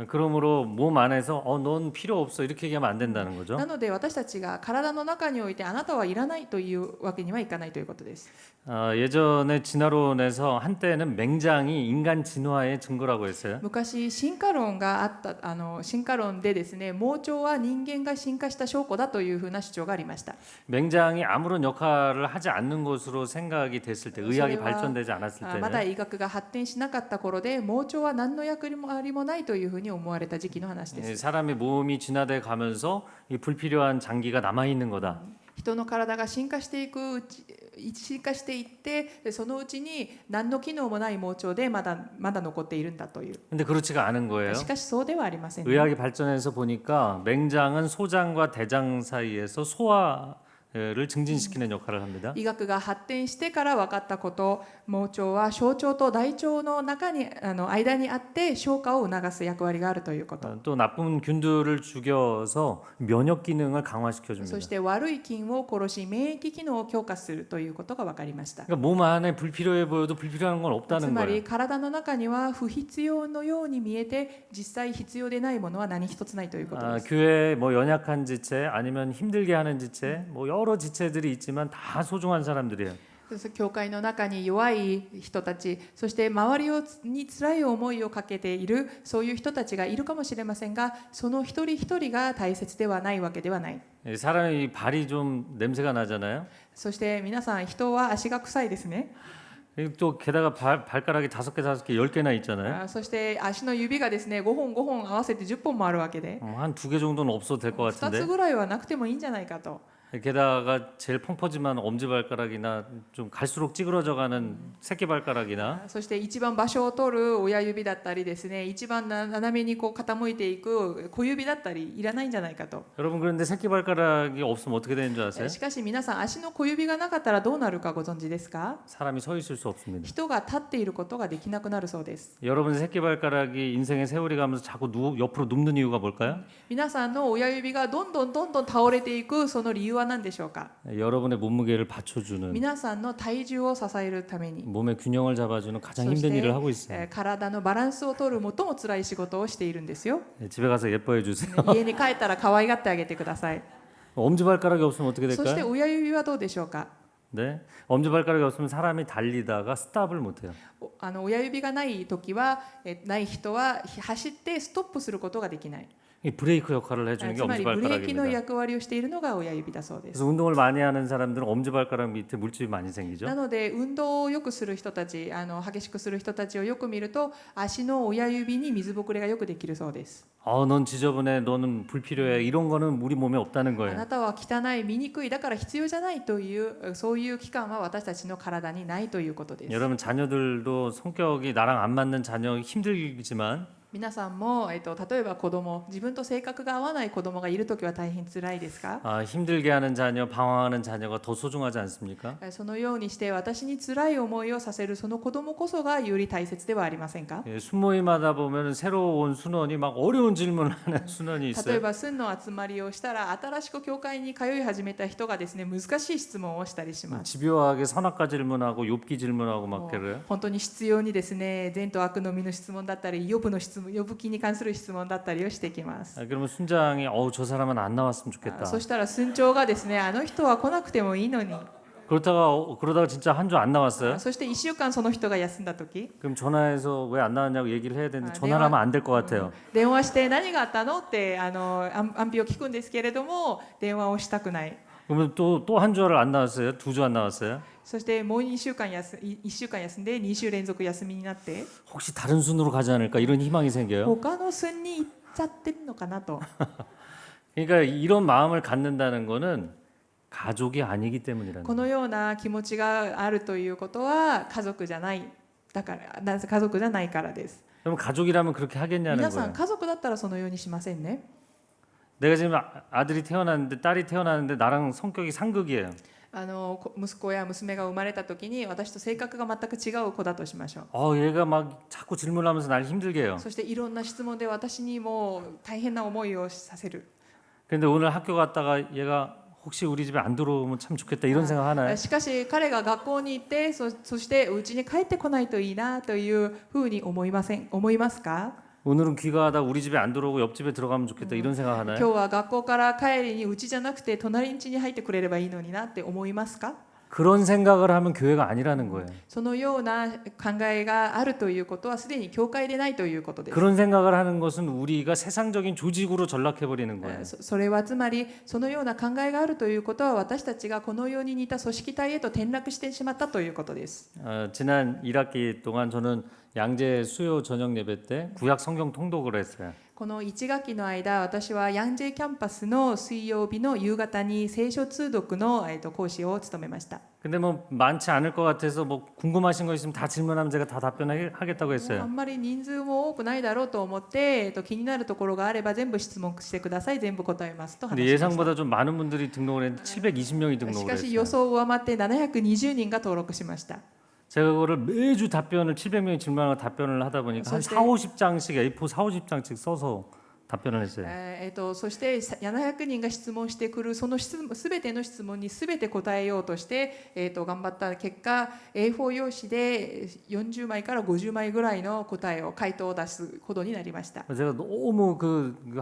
그러므로 몸 안에서 넌 필요 없어 이렇게 얘기하면 안 된다는 거죠. なので私たちが体の中においてあなたはいらないというわけにはいかないということです。 예전에 진화론에서 한때는 맹장이 인간 진화의 증거라고 했어요. 昔進化論があった進化論でですね、盲腸は人間が進化した証拠だというふうな主張がありました。 맹장이 아무런 역할을 하지 않는 것으로 생각이 됐을 때, 의학이 소리와- 발전되지 않았을 まだ 때는 医学が発展しなかった頃で、盲腸は何の役割もないというふうに思われた時期の話です。 사람의 몸이 진화돼 가면서 이 불필요한 장기가 남아 있는 거다. 人の体が進化していって、そのうちに何の機能もない盲腸でまだ残っているんだという。 근데 그렇지가 않은 거예요. しかしそうではありませんね。 의학이 발전해서 보니까 맹장은 소장과 대장 사이에서 소화를 증진시키는 역할을 합니다. 医学が発展してから分かったこと、盲腸は小腸と大腸の中に間にあって消化を促す役割があるということ。 또 나쁜 균들을 죽여서 면역 기능을 강화시켜 そ 줍니다. して悪い菌を殺し免疫機能を強化するということが分かりました。 그러니까 몸 안에 불필요해 보여도 불필요한 건 つ 없다는 ま 거예요. り体の中には不必要のように見えて実際必要でないものは何一つないということです。 교회 뭐 연약한 지체 아니면 힘들게 하는 지체 뭐 여러 지체들이 있지만 다 소중한 사람들이에요. 教会の中に弱い人たち、そして周りに辛い思いをかけているそういう人たちがいるかもしれませんが、その一人一人が大切ではないわけではない。 사람이 발이 좀 냄새가 나잖아요. そして皆さん、人は足が臭いですね。 그리고 또 게다가 발가락이 5개, 5개, 10개나 있잖아요. そして足の指がですね、5本5本合わせて10本もあるわけで、 한 2개 정도는 없어도 될 것 2つ 같은데. ぐらいはなくてもいいんじゃないかと。 게다가 제일 펑퍼짐한 엄지발가락이나 좀 갈수록 찌그러져가는 새끼발가락이나 そして一番場所を取る親指だったりですね、一番斜めにこう傾いていく小指だったりいらないんじゃないかと。 여러분 그런데 새끼발가락이 없으면 어떻게 되는 줄 아세요? しかし皆さん、足の小指がなかったらどうなるかご存知ですか？ 사람이 서 있을 수 없습니다. 人が立っていることができなくなるそうです。 여러분 새끼발가락이 인생의 세월이 가면서 자꾸 옆으로 눕는 이유가 뭘까요? 皆さんの親指がどんどん倒れていくその理由は何でしょうか？ 여러분의 몸무게를 받쳐주는 皆さんの体重を支えるために、 몸의 균형을 잡아주는 가장 힘든 일을 하고 있어요. 体のバランスを取る最も辛い仕事をしているんですよ。 집에 가서 예뻐해 주세요. 家に帰ったら可愛がってあげてください。 엄지발가락이 없으면 어떻게 そして 될까요? 親指はどうでしょうか？ 네, 엄지발가락이 없으면 사람이 달리다가 스탑을 못해요. 親指がない時は、ない人は走ってストップすることができない。 이 브레이크 역할을 해주는 게 つまりブレーキの 엄지발가락입니다. 役割をしているのが親指だそうです。 그래서 운동을 많이 하는 사람들은 엄지발가락 밑에 물집이 많이 생기죠. なので運動をよくする人たち、激しくする人たちをよく見ると足の親指に水ぶくれがよくできるそうです。 넌 지저분해, 너는 불필요해, 이런 거는 우리 몸에 없다는 あ 거예요. なたは汚い、醜い、だから必要じゃないというそういう期間は私たちの体にないということです。 여러분 자녀들도 성격이 나랑 안 맞는 자녀 힘들지만 皆さんも、例えば自分と性格が合わない子供がいるときは大変辛いですか？ 힘들게 하는 자녀, 방황하는 자녀가 더 소중하지 않습니까? そのようにして私に辛い思いをさせるその子供こそがより大切ではありませんか？ 순모임하다 보면 새로 온 순원이 막 어려운 질문을 하는 순원이 例え 있어요. ば寸の集まりをしたら新しく教会に通い始めた人がですね、難しい質問をしたりします。 집요하게 선악과 질문하고 욥기 질문하고 막 그래요. 本当に必要にですね、善と悪の実の質問だったり、ヨブの質呼ぶ気に関する質問だったりをしてきます。 그러면 순장이 저 사람은 안 나왔으면 좋겠다. そしたら村長がですね、あの人は来なくてもいいのに、 그러다가 진짜 한 주 안 나왔어요. そして1週間その人が休んだ時、 그럼 전화해서 왜 안 나왔냐고 얘기를 해야 되는데 아, 전화를 하면 안 될 것 같아요. 電話して何があったのって安否を聞くんですけれども、電話をしたくない。 그러면 또 한 주를 안 나왔어요? 2주 안 나왔어요? そしてもう1週間休んで2週連続休みになって、 혹시 다른 순으로 가지 않을까 이런 희망이 생겨요. 他の村に行っちゃってるのかなと。 그러니까 이런 마음을 갖는다는 거는 가족이 아니기 때문이라는 こ 거예요. のような気持ちがあるということは家族じゃない、だからなぜ家族じゃないからです。 그럼 가족이라면 그렇게 하겠냐는 皆さ 거예요. ん家族だったらそのようにしませんね。 내가 지금 아들이 태어났는데 딸이 태어났는데 나랑 성격이 상극이에요. 息子や娘が生まれた時に私と性格が全く違う子だとしましょう。 얘가 막 자꾸 질문하면서 날 힘들게 해요. そしていろんな質問で私にも大変な思いをさせる。 근데 오늘 학교 갔다가 얘가 혹시 우리 집에 안 들어오면 참 좋겠다 이런 생각 하나요? しかし彼が学校に行ってそして家に帰ってこないといいなというふうに思いますか？ 오늘은 귀가 하다 우리 집에 안 들어오고 옆집에 들어가면 좋겠다 이런 생각 今 하나요? 日は学校から帰りに家じゃなくて隣ん家に入ってくれればいいのになって思いますか？ 그런 생각을 하면 교회가 아니라는 거예요. そのような考えがあるということはすでに教会でないということです。 그런 생각을 하는 것은 우리가 세상적인 조직으로 전락해 버리는 거예요. それはつまりそのような考えがあるということは私たちがこのように似た組織体へと転落してしまったということです。 지난 1학기 동안 저는 양재 수요 저녁 예배 때 구약 성경 통독을 했어요. この1学期の間、私はヤンジェキャンパスの水曜日の夕方に聖書通読の講師を務めました。 근데 뭐 많지 않을 것 같아서 뭐 궁금하신 거 있으면 다 질문하면 제가 다 답변하겠다고 あ 했어요. んまり人数も多くないだろうと思って、気になるところがあれば全部質問してください、全部答えますと話 근데 しました。 예상보다 좀 많은 분들이 등록을 했는데 720명이 し 등록을 かし予 했어요. 想を上回って720人が登録しました。 제가 그거를 매주 답변을 700명이 질문하고 답변을 하다 보니까 한 4, 50장씩 A4 4, 50장씩 써서 답변을 했어요. そして700人が質問してくるその全ての質問に全て答えようとして、頑張った結果 A4 用紙で40枚から50枚ぐらいの回答を出すほどになりました。 제가 너무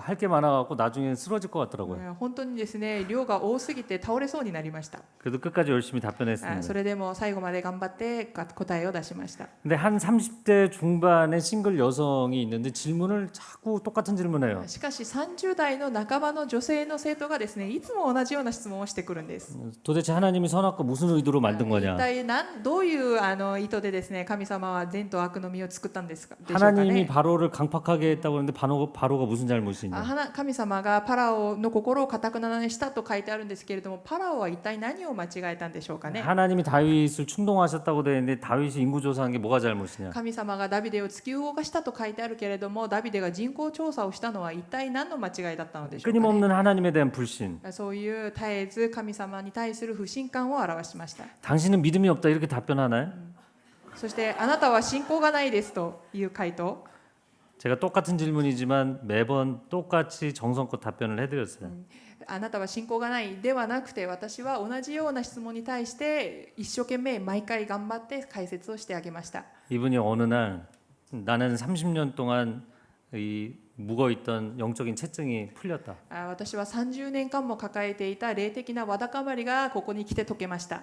할 게 많아갖고 나중에 쓰러질 것 같더라고요. 本当にですね、量が多すぎて倒れそうになりました。 그래도 끝까지 열심히 답변했습니다. それでも最後まで頑張って答えを出しました。 근데 한 30대 중반의 싱글 여성이 있는데 질문을 자꾸 똑같은 질문해요. しかし30代の半ばの女性の生徒がですね、いつも同じような質問をしてくるんです。 도대체 하나님이 선악과 무슨 의도로 만든 一 거냐? 体どういう意図でですね、神様は善と悪の実を作ったんですかでしょうか 하나님이 ね。 바로를 강팍하게 했다고 하는데 바로가 무슨 잘못이냐? 神様がパラオの心を堅くなにしたと書いてあるんですけれども、パラオは一体何を間違えたんでしょうかね。 하나님이 다윗을 충동하셨다고 되어 있는데 다윗이 인구조사한 게 뭐가 잘못이냐? 神様がダビデを突き動かしたと書いてあるけれども、ダビデが人口調査をしたのは一体何の間違いだったのでしょうか、ね。 끊임없는 하나님에 대한 불신. そういう絶えず神様に対する不信感を表しました。 당신은 믿음이 없다 이렇게 답변하나요? そしてあなたは信仰がないですという回答。 제가 똑같은 질문이지만 매번 똑같이 정성껏 답변을 해드렸어요. あなたは信仰がないではなくて、私は同じような質問に対して一生懸命毎回頑張って解説をしてあげました。 이분이 어느 날 나는 30년 동안 이 묵어있던 영적인 채증이 풀렸다. 私は30年間も抱えていた霊的なわだかまりがここに来て解けました。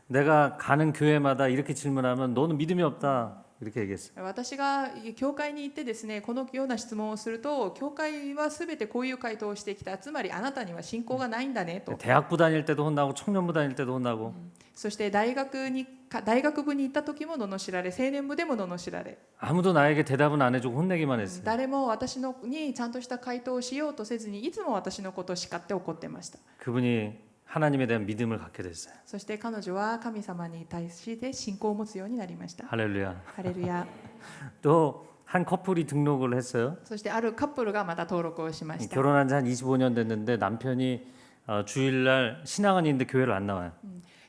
내가 가는 교회마다 이렇게 질문하면 너는 믿음이 없다 이렇게 얘기했어요. 私が教会に行ってですね、このような質問をすると、教会はすべてこういう回答をしてきた。つまりあなたには信仰がないんだねと。 대학부 다닐 때도 혼나고 청년부 다닐 때도 혼나고 そして大学部に行った時も罵られ、青年部でも罵られ、 아무도 나에게 대답은 안 해주고 혼내기만 했어요. 誰も私にちゃんとした回答をしようとせずに、いつも私のことを叱って怒ってました。 그분이 하나님에 대한 믿음을 갖게 됐어요. そして彼女は神様に対して信仰を持つようになりました。 할렐루야. ハレルヤ。 또 한 커플이 등록을 했어요. そしてあるカップルがまた登録をしました。 결혼한 지 한 25년 됐는데 남편이 주일날 신앙은 있는데 교회를 안 나와요.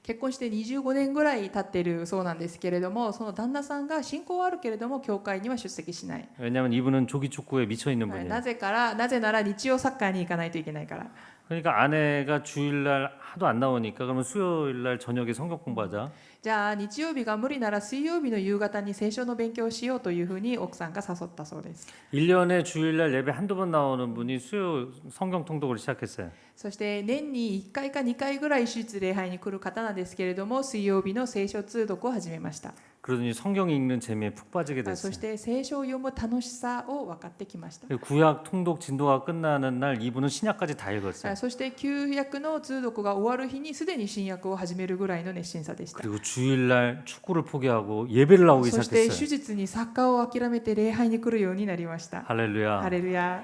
結婚して25年ぐらい経っているそうなんですけれども、その旦那さんが信仰はあるけれども教会には出席しない。 왜냐하면 이분은 조기 축구에 미쳐 있는 분이에요. なぜなら日曜サッカーに行かないといけないから。 그러니까 아내가 주일날 하도 안 나오니까 그러면 수요일날 저녁에 성경 공부하자. じゃあ日曜日が無理なら水曜日の夕方に聖書の勉強をしようというふうに奥さんが誘ったそうです。 1년에 주일날 예배 한두 번 나오는 분이 수요 성경 통독을 시작했어요. そして年に1回か2回ぐらい手術礼拝に来る方なんですけれども、水曜日の聖書通読を始めました。 그러더니 성경 읽는 재미에 푹 빠지게 そ 됐어요. して聖書を読む楽しさを分かってきました。 구약 통독 진도가 끝나는 날 이분은 신약까지 다 읽었어요. そして旧約の通読が終わる日にすでに新約を始めるぐらいの熱心さでした。 그리고 주일날 축구를 포기하고 예배를 나오기 そして手 시작했어요. 術にサッカーを諦めて礼拝に来るようになりました。 할렐루야. ハレルヤ。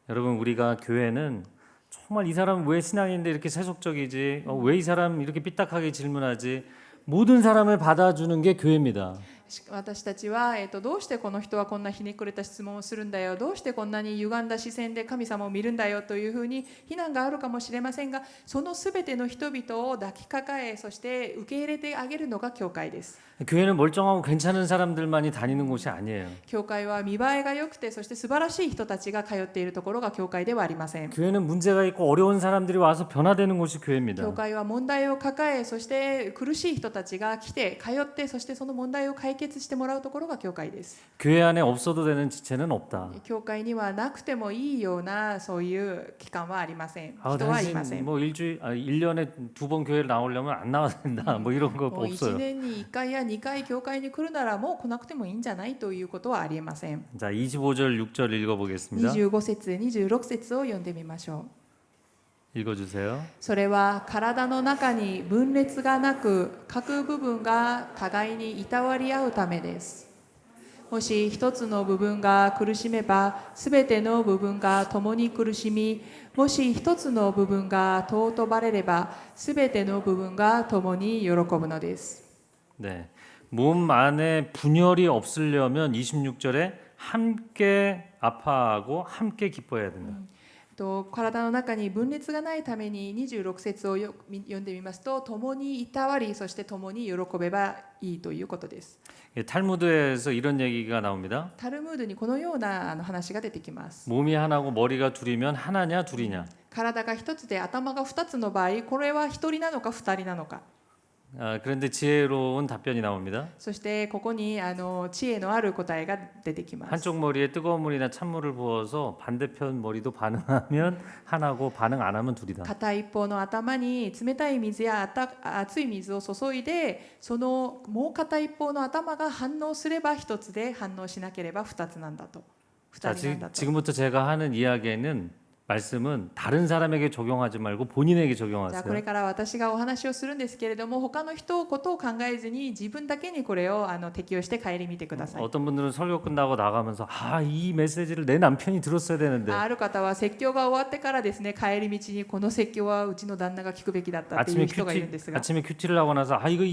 여러분 우리가 교회는 정말 이 사람 왜 신앙인데 이렇게 세속적이지? 왜 이 사람 이렇게 삐딱하게 질문하지? 모든 사람을 받아주는 게 교회입니다. 私たちは、どうしてこの人はこんなひねくれた質問をするんだよ、どうしてこんなに歪んだ視線で神様を見るんだよというふうに非難があるかもしれませんが、そのすべての人々を抱きかかえ、そして受け入れてあげるのが教会です。 교회는 멀쩡하고 괜찮은 사람들만이 다니는 곳이 아니에요. 教会は見栄えが良くて、そして素晴らしい人たちが通っているところが教会ではありません。 교회는 문제가 있고 어려운 사람들이 와서 변화되는 곳이 교회입니다. 教会は問題を抱え、そして苦しい人たちが来て通って、そしてその問題を解決してもらうところが教会です。 교회 안에 없어도 되는 지체는 없다. 教会にはなくてもいいようなそういう機関はありません。 아, 人はいませ 당신 ん。 뭐 1년에 2번 교회를 나오려면 안 나와도 된다. 뭐 이런 거 もう1 없어요. 年に1回や2回教会に来るならもう来なくてもいいんじゃないということはありえません。 자, 25절 6절 읽어보겠습니다. 25節26節を読んでみましょう。 읽어주세요. それは体の中に分裂がなく、各部分が互いにいたわり合うためです。もし一つの部分が苦しめば、すべての部分が共に苦しみ、もし一つの部分が尊ばれれば、すべての部分が共に喜ぶのです。 네, 몸 안에 분열이 없으려면 26절에 함께 아파하고 함께 기뻐해야 된다. 体の中に分裂がないために26節を読んでみますと、共にいたわり、そして共に喜べばいいということです。 예, 탈무드에서 이런 얘기가 나옵니다. タルムードにこのような話が出てきます。 몸이 하나고 머리가 둘이면 하나냐 둘이냐. 体が一つで頭が二つの場合、これは一人なのか二人なのか。 아, 그런데 지혜로운 답변이 나옵니다. そしてここに知恵のある答えが出てきます。 한쪽 머리에 뜨거운 물이나 찬물을 부어서 반대편 머리도 반응하면 하나고 반응 안 하면 둘이다. 片一方の頭に冷たい水や熱い水を注いで、そのもう片一方の頭が反応すれば一つで、反応しなければ二つなんだと。 자, 二人なんだと。 지금부터 제가 하는 이야기는 말씀은 다른 사람에게 적용하지 말고 본인에게 じゃあこ 적용하세요. れから私がお話をするんですけれども、他の人のことを考えずに自分だけにこれを適用して顧みてください。 어떤 분들은 설교 끝나고 나가면서 이 메시지를 내 남편이 들었어야 되는데 ある方は説教が終わってからですね、帰り道にこの説教はうちの旦那が聞くべきだったっていう人がいるんですが、 아침에 큐티를 하고 나서 이거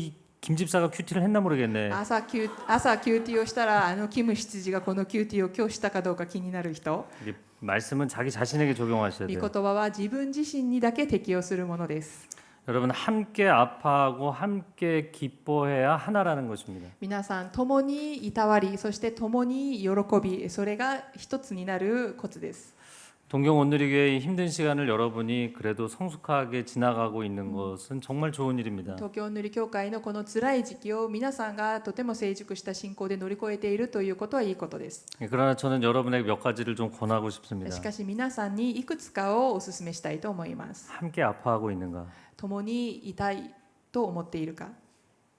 김 집사가 큐티를 했나 모르겠네. 朝キューティーをしたらキム執事がこのキューティーを今日したかどうか気になる人。 이게 말씀은 자기 자신에게 적용하셔야 御言 돼요. 葉は自分自身にだけ適用するものです。 여러분 함께 아파하고 함께 기뻐해야 하나라는 것입니다. 皆さん共にいたわり、そして共に喜び、それが一つになるコツです。 동경 온누리교회의 힘든 시간을 여러분이 그래도 성숙하게 지나가고 있는 것은 정말 좋은 일입니다. 東京塗り教会のこの辛い時期を皆さんがとても成熟した信仰で乗り越えているということはいいことです。 그러나 저는 여러분에게 몇 가지를 좀 권하고 싶습니다. しかし皆さんにいくつかをお勧めしたいと思います。 함께 아파하고 있는가? 共にいたいと思っているか、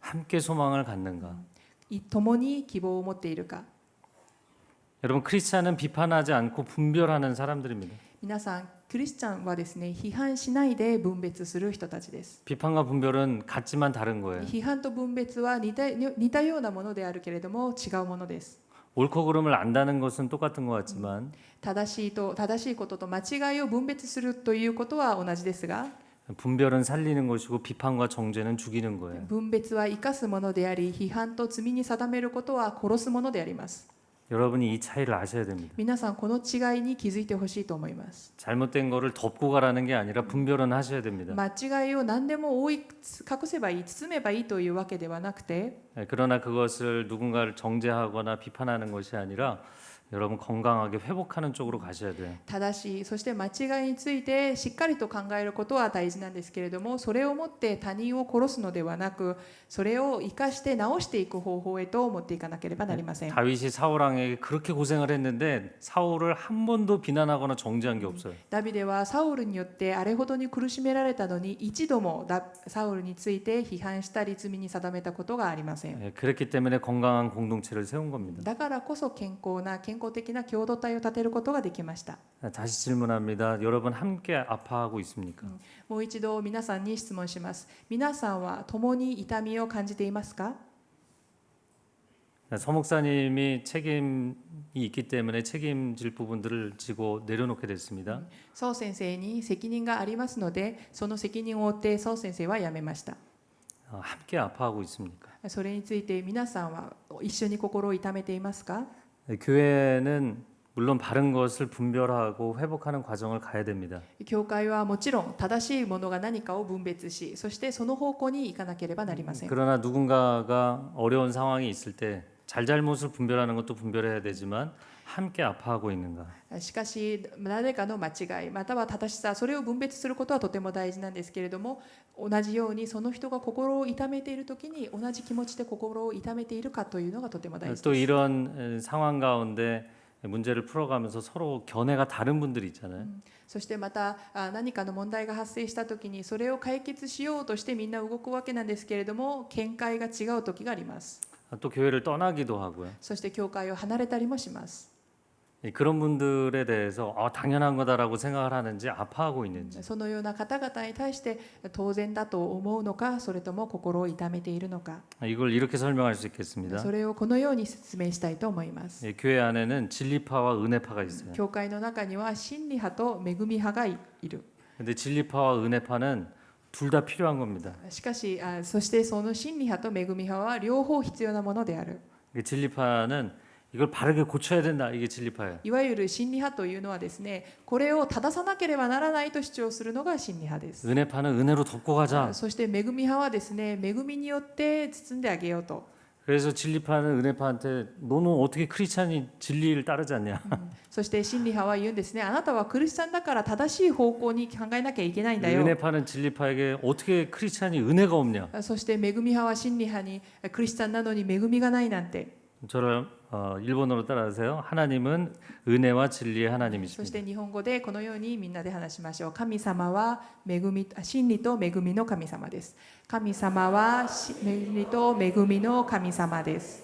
함께 소망을 갖는가? 共に希望を持っているか。 여러분 크리스찬은 비판하지 않고 분별하는 사람들입니다. 皆さんクリスチャンはですね、批判しないで分別する人たちです。 비판과 분별은 같지만 다른 거예요. 批判と分別は似たようなものであるけれども違うものです。 옳고 그름을 안다는 것은 똑같은 것 같지만 正しいことと間違いを分別するということは同じですが、 분별은 살리는 것이고 비판과 정죄는 죽이는 거예요. 分別は生かすものであり、批判と罪に定めることは殺すものであります。 여러분이 이 차이를 아셔야 됩니다. 皆さんこの違いに気づいてほしいと思います。 잘못된 거를 덮고 가라는 게 아니라 분별은 하셔야 됩니다. 間違いを何でも隠せばいい、包めばいいというわけではなくて、 그러나 그것을 누군가를 정죄하거나 비판하는 것이 아니라 여러분 건강하게 회복하는 쪽으로 가셔야 돼요. 正しい、そして間違いについてしっかりと考えることは大事なんですけれども、それをもって他人を殺すのではなく、それを生かして直していく方法へと持っていかなければなりません。 다윗이 사울 왕에게 그렇게 고생을 했는데 사울을 한 번도 비난하거나 정죄한 게 없어요. ダビデはサウルによってあれほどに苦しめられたのに、一度もサウルについて批判したり罪に定めたことがありません。 그랬기 때문에 건강한 공동체를 세운 겁니다. だからこそ健康的な共同体を立てることができました。 다시 질문합니다. 여러분 함께 아파하고 있습니까? もう一度皆さんに質問します。皆さんは共に痛みを感じていますか？ 서 목사님이 책임이 있기 때문에 책임질 부분들을 지고 내려놓게 됐습니다. ソウ先生に責任がありますので、その責任を負ってソウ先生は辞めました。 함께 아파하고 있습니까? それについて皆さんは一緒に心を痛めていますか？ 교회는 물론 바른 것을 분별하고 회복하는 과정을 가야 됩니다. 教会はもちろん正しいものが何かを分別し、そしてその方向に行かなければなりません。 그러나 누군가가 어려운 상황이 있을 때 잘잘못을 분별하는 것도 분별해야 되지만 함께 아파하고 있는가? しかし誰かの間違いまたは正しさ、それを分別することはとても大事なんですけれども、同じようにその人が心を痛めている時に同じ気持ちで心を痛めているかというのがとても大事 또 です。 이런 상황 가운데 문제를 풀어가면서 서로 견해가 다른 분들이 있잖아요. そしてまた何かの問題が発生した時にそれを解決しようとしてみんな動くわけなんですけれども、見解が違う時があります。 또 교회를 떠나기도 하고요. そして教会を離れたりもします。 그런 분들에 대해서 당연한 거다라고 생각을 하는지 아파하고 있는지. そのような方々に対して当然だと思うのか、それとも心を痛めているのか、 이걸 이렇게 설명할 수 있겠습니다. それをこのように説明したいと思います。 교회 안에는 진리파와 은혜파가 있어요. 教会の中には真理派と恵み派がいる。 근데 진리파와 은혜파는 둘 다 필요한 겁니다. しかしそしてその真理派と恵み派は両方必要なものである。 진리파는 이걸 바르게 고쳐야 된다. 이게 진리파예요. いわゆる真理派というのはですね、これを正さなければならないと主張するのが真理派です。 은혜파는 은혜로 덮고 가자. そして恵み派はですね、恵みによって包んであげようと。 그래서 진리파는 은혜파한테 너는 어떻게 크리스찬이 진리를 따르지 않냐. そして真理派は言うんですね、あなたはクリスチャンだから正しい方向に考えなきゃいけないんだよ。 은혜파는 진리파에게 어떻게 크리스찬이 은혜가 없냐. そして恵み派は真理派にクリスチャンなのに恵みがないなんて。 저를 일본어로 따라하세요. 하나님은 은혜와 진리의 そし 하나님이십니다. て日本語でこのようにみんなで話しましょう。神様は真理と恵みの神様です。神様は真理と恵みの神様です。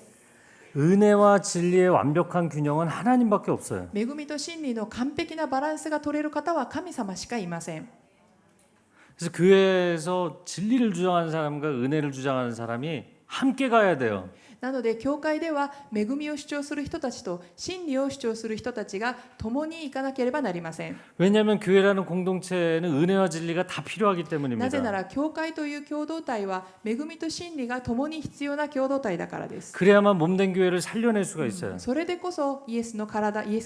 은혜와 진리의 완벽한 균형은 하나님밖에 없어요. 恵みと真理の完璧なバランスが取れる方は神様しかいません。 그래서 교회에서 진리를 주장하는 사람과 은혜를 주장하는 사람이 함께 가야 돼요. なので教会では恵みを主張する人たちと真理を主張する人たちが共に行かなければなりません。 왜냐하면 교회라는 공동체는 은혜와 진리가 다 필요하기 なぜな 때문입니다. ら教会という共同体は恵みと真理が共に必要な共同体だからです。 그래야만 몸된 교회를 살려낼 수가 있어요. それでこそイエス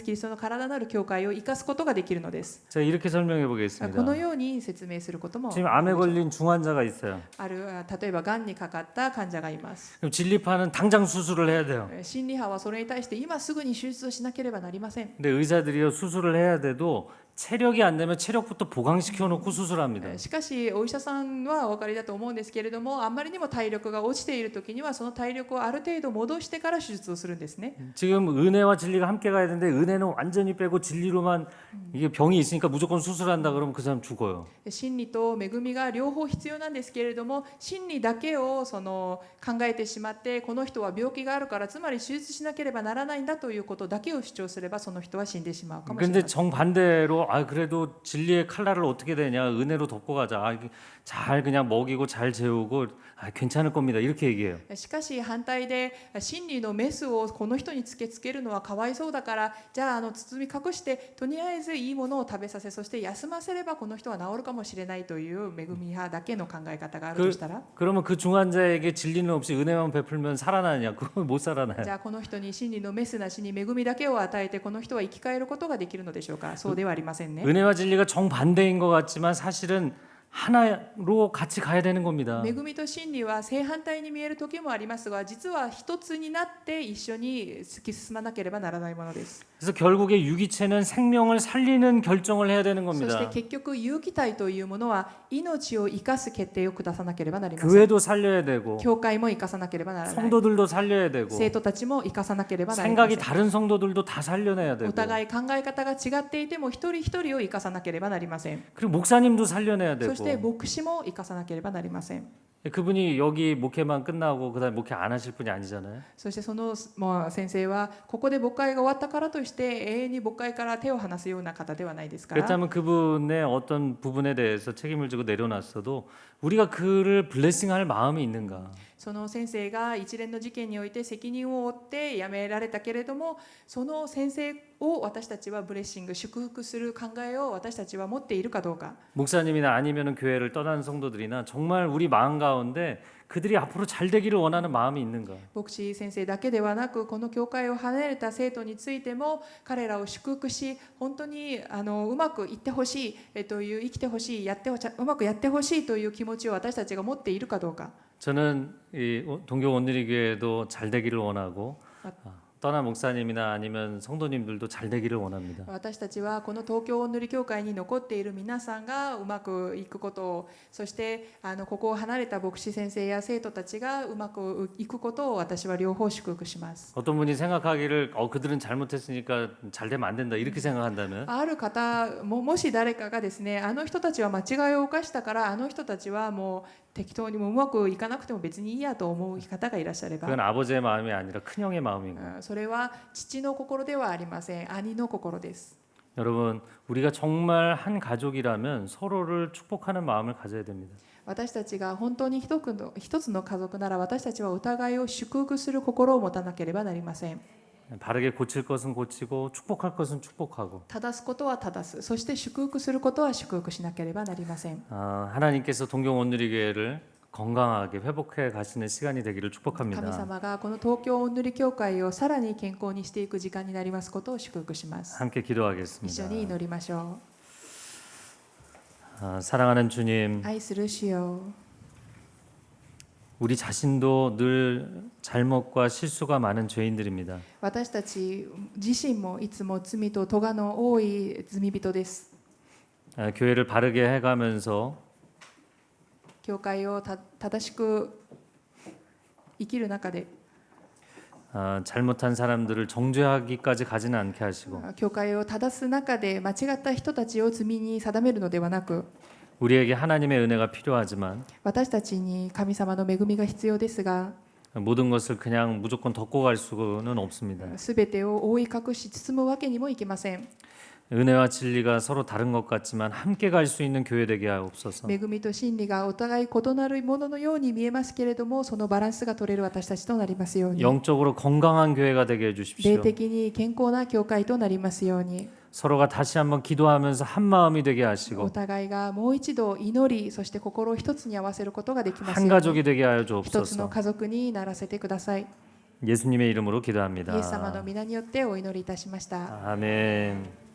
キリストの体なる教会を生かすことができるのです。 제가 이렇게 설명해 こ 보겠습니다. のように説明することも 지금 암에 걸린 중환자가 있어요. 例えばがんにかかった患者がいます。 그럼 진리파는 당장 수술을 해야 돼요. 真理派はそれに対して今すぐに手術をしなければなりません。 근데 의사들이요 수술을 해야 돼도 체력이 안 되면 체력부터 보강시켜 놓고 수술합니다. しかしお医者さんはお分かりだと思うんですけれども、あんまりにも体力が落ちている時にはその体力をある程度戻してから手術をするんですね。 지금 은혜와 진리가 함께 가야 되는데 은혜는 완전히 빼고 진리로만 이게 병이 있으니까 무조건 수술한다 그러면 그 사람 죽어요. 真理と恵みが両方必要なんですけれども、真理だけを考えてしまって、この人は病気があるからつまり手術しなければならないんだということだけを主張すれば、その人は死んでしまうかもしれ 근데 ません。 정반대로 그래도 진리의 칼날을 어떻게 되냐 은혜로 덮고 가자 이게 잘 그냥 먹이고 잘 재우고 괜찮을 겁니다 이렇게 얘기해요. しかし反対で真理のメスをこの人につけるのはかわいそうだから、じゃあ包み隠してとりあえずいいものを食べさせ、そして休ませればこの人は治るかもしれないという恵み派だけの考え方があるとしたら、 그러면 그 중환자에게 진리는 없이 은혜만 베풀면 살아나냐? 그건 못 살아나요. じゃあこの人に真理のメスなしに恵みだけを与えてこの人は生き返ることができるのでしょうか。そうではありませんね。 은혜와 진리가 정반대인 것 같지만 사실은 하나로 같이 가야 되는 겁니다. 恵みと真理は正反対に見える時もありますが、実は一つになって一緒に突き進まなければならないものです。 그래서 결국에 유기체는 생명을 살리는 결정을 해야 되는 そして 겁니다. 結局有機体というものは命を生かす決定を下さなければなりません。 교회도 살려야 되고 教会も生かさなければならない。 성도들도 살려야 되고 生徒たちも生かさなければなりませ 생각이 ん。 다른 성도들도 다 살려내야 되고 お互い考え方が違っていても一人一人を生かさなければなりません。 그리고 목사님도 살려내야 そして 되고 牧師も生かさなければなりません。 그분이 여기 목회만 끝나고 그다음에 목회 안 하실 분이 아니잖아요. そしてその先生はここで牧会が終わったからとして永遠に牧会から手を離すような方ではないですから。 그렇다면 그분의 어떤 부분에 대해서 책임을 지고 내려놨어도 우리가 그를 블레싱할 마음이 있는가? その先生が一連の事件において責任を負って辞められたけれども、その先生を私たちはブレッシング、祝福する考えを私たちは持っているかどうか。 목사님이나 아니면 교회를 떠난 성도들이나 정말 우리 마음 가운데 그들이 앞으로 잘 되기를 원하는 마음이 있는가? 牧師先生だけではなく、この教会を離れた生徒についても彼らを祝福し、本当にうまくいってほしい、という生きてほしい、うまくやってほしいという気持ちを私たちが持っているかどうか。 저는 이 동교 온누리교회도 잘 되기를 원하고 떠난 목사님이나 아니면 성도님들도 잘 되기를 원합니다. 私たちはこの東京おんぬり教会に残っている皆さんがうまくいくことを、そしてここを離れた牧師先生や生徒たちがうまくいくことを私は両方祝福します。 어떤 분이 생각하기를 그들은 잘못했으니까 잘 되면 안 된다 이렇게 생각한다면 ある方もし誰かがですね、あの人たちは間違いを犯したからあの人たちはもう適当にもうまくいかなくても別にいいやと思う方がいらっしゃれば、 그건 아버지의 마음이 아니라 큰형의 마음인 거예요. それは父の心ではありません。兄の心です。 여러분 우리가 정말 한 가족이라면 서로를 축복하는 마음을 가져야 됩니다. 私たちが本当に一つの家族なら、私たちはお互いを祝福する心を持たなければなりません。 바르게 고칠 것은 고치고 축복할 것은 축복하고 正すことは正す、そして祝福することは祝福しなければなりません。 하나님께서 동경 온누리교회를 건강하게 회복해 가시는 시간이 되기를 神 축복합니다. 様がこの東京おんぬり教会をさらに健康にしていく時間になりますことを祝福します。 함께 一緒 기도하겠습니다. に祈りましょ 사랑하는 주님, う。愛する主よ、 우리 자신도 늘 잘못과 실수가 많은 죄인들입니다. 私たち自身もいつも罪と咎の多い罪人です。 교회를 바르게 해가면서 教会を正しく生きる中で、 잘못한 사람들을 정죄하기까지 가지는 않게 하시고 教会を正す中で間違った人たちを罪に定めるのではなく、 우리에게 하나님의 은혜가 필요하지만 私たちに神様の恵みが必要ですが、 모든 것을 그냥 무조건 덮고 갈 수는 없습니다. すべてを覆い隠し包むわけにもいきません。 은혜와 진리가 서로 다른 것 같지만 함께 갈 수 있는 교회 되게 하옵소서. 恵みと真理がお互い異なるもののように見えますけれども、そのバランスが取れる私たちとなりますように、 영적으로 건강한 교회가 되게 霊 해주십시오. 的に健康な教会となりますように、 서로가 다시 한번 기도하면서 한 마음이 되게 お 하시고 互いがもう一度祈り、そして心を一つに合わせることができます 한 ように、 가족이 되게 하여 一つの 주옵소서. 家族にならせてください。 예수님의 이름으로 イエス様の 기도합니다. 皆によってお祈りいたしました。 아멘.